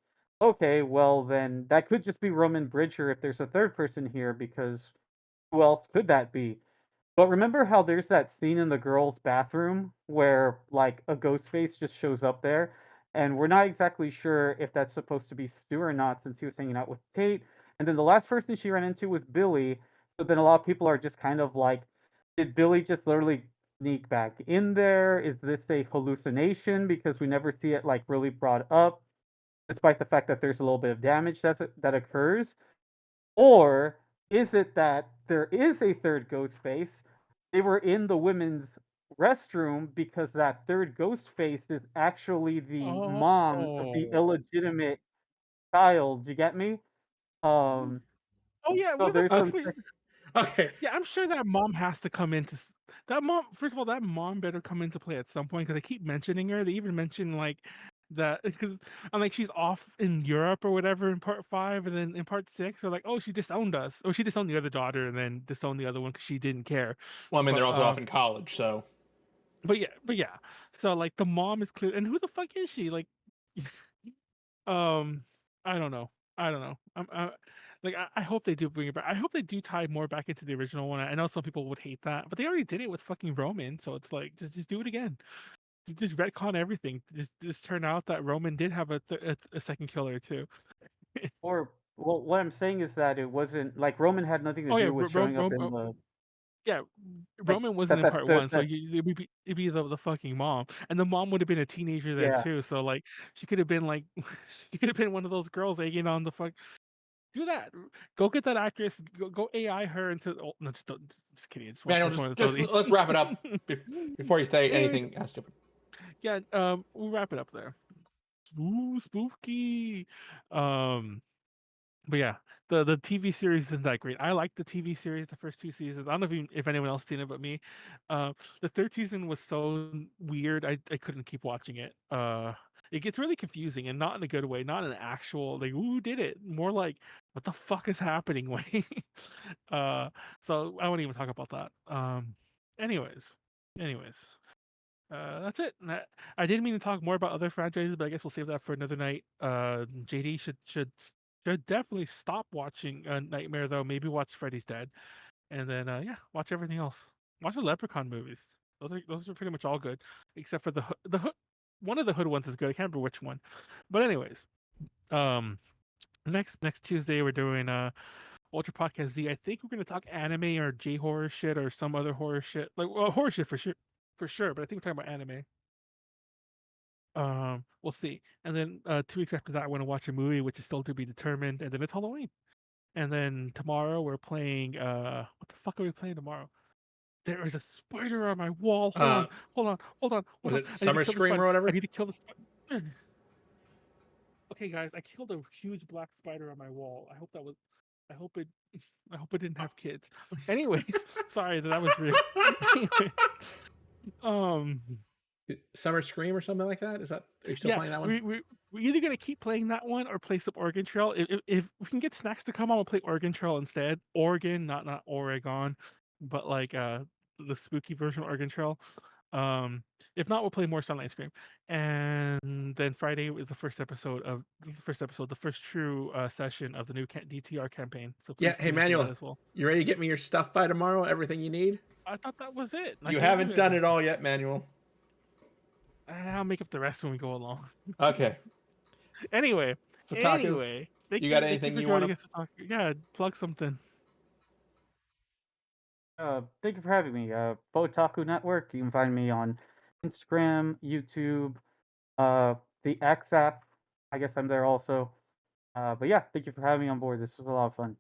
okay, well then that could just be Roman Bridger if there's a third person here, because who else could that be? But remember how there's that scene in the girls' bathroom where like a ghost face just shows up there, and we're not exactly sure if that's supposed to be Stu or not since he was hanging out with Kate. And then the last person she ran into was Billy. So then a lot of people are just kind of like, did Billy just literally sneak back in there? Is this a hallucination because we never see it like really brought up, despite the fact that there's a little bit of damage that occurs? Or is it that there is a third ghost face? They were in the women's restroom because that third ghost face is actually the mom of the oh, illegitimate child. You get me? Um, oh yeah. so Where the there's fuck Okay. some. was? Okay. Yeah, I'm sure that mom has to come into that mom. First of all, that mom better come into play at some point because they keep mentioning her. They even mention like that because I'm like she's off in Europe or whatever in part 5, and then in part 6, they're like, oh, she disowned us, or she disowned the other daughter, and then disowned the other one because she didn't care. Well, I mean, they're But also off in college, so yeah. So like the mom is clear, and who the fuck is she? Like, um, I don't know. I don't know. Like I hope they do bring it back. I hope they do tie more back into the original one. I know some people would hate that, but they already did it with fucking Roman, so it's like just do it again. Just retcon everything. Just turn out that Roman did have a second killer too. Or well, what I'm saying is that it wasn't like Roman had nothing to Oh yeah, do with showing up in the yeah. like Roman wasn't that in that part that, 1, so that it'd be the fucking mom, and the mom would have been a teenager then yeah. too. So like she could have been like she could have been one of those girls egging on the fuck. Do that. Go get that actress. Go AI her into. Oh, no, just don't. Just kidding. I Manuel, just wanted to throw just these. let's wrap it up before you say Anyways, anything stupid. yeah. We'll wrap it up there. Ooh, spooky. Um, but yeah, the TV series isn't that great. I like the TV series, the first 2 seasons. I don't know if anyone else seen it but me. The third season was so weird. I couldn't keep watching it. It gets really confusing and not in a good way, not an actual like who did it, more like what the fuck is happening way. So I won't even talk about that. Anyways, anyways. That's it. I didn't mean to talk more about other franchises, but I guess we'll save that for another night. JD should definitely stop watching Nightmare though. Maybe watch Freddy's Dead, and then yeah, watch everything else. Watch the Leprechaun movies. Those are pretty much all good, except for the Hood. One of the Hood ones is good. I can't remember which one, but anyways, um, next Tuesday we're doing Ultra Podcast Z. I think we're gonna talk anime or J horror shit or some other horror shit, like well, horror shit for sure. But I think we're talking about anime. We'll see. And then 2 weeks after that, I want to watch a movie, which is still to be determined. And then it's Halloween. And then tomorrow we're playing. What the fuck are we playing tomorrow? There is a spider on my wall. Uh, Hold was on. it I need to Summer kill the Scream spider. or I whatever? need to kill the spider. Okay, guys, I killed a huge black spider on my wall. I hope that was. I hope it. I hope it didn't have kids. Anyways, sorry that was real. Anyway, um, Summer Scream or something like that? Is that? Are you still yeah, playing that one? we're either gonna keep playing that one or play some Oregon Trail. If we can get snacks to come on, we'll play Oregon Trail instead. Oregon, not Oregon, but like the spooky version of Oregon Trail. If not, we'll play more Sunlight Scream. And then Friday is the first true session of the new DTR campaign. So Yeah. please Hey, tune into that Manuel, as well. you ready to get me your stuff by tomorrow? Everything you need? I thought that was it. I You gave haven't done it everything. all yet, Manuel. I'll make up the rest when we go along. Okay. Anyway, Photaku, thank you got thank you anything for you want joining to? us to talk. Yeah, plug something. Thank you for having me. Photaku Network. You can find me on Instagram, YouTube, the X app. I guess I'm there also. But yeah, thank you for having me on board. This was a lot of fun.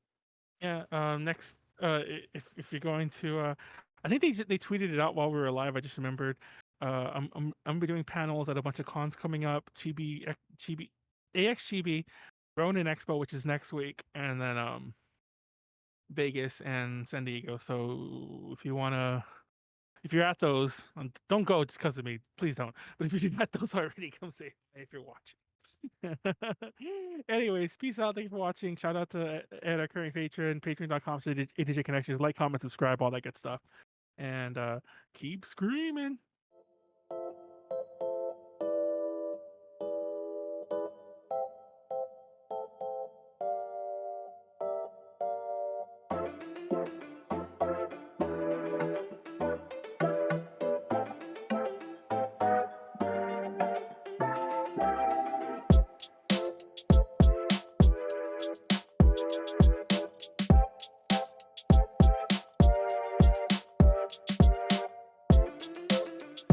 Yeah. Next, if you're going to, I think they tweeted it out while we were live. I just remembered. I'm gonna be doing panels at a bunch of cons coming up. Chibi, AX Chibi, Ronin Expo, which is next week, and then Vegas and San Diego. So if you're at those, don't go just because of me. Please don't. But if you're at those already, come say hi if you're watching. Anyways, peace out. Thank you for watching. Shout out to Ed, our current patron, patreon.com/ADJ Connections. Like, comment, subscribe, all that good stuff. And keep screaming.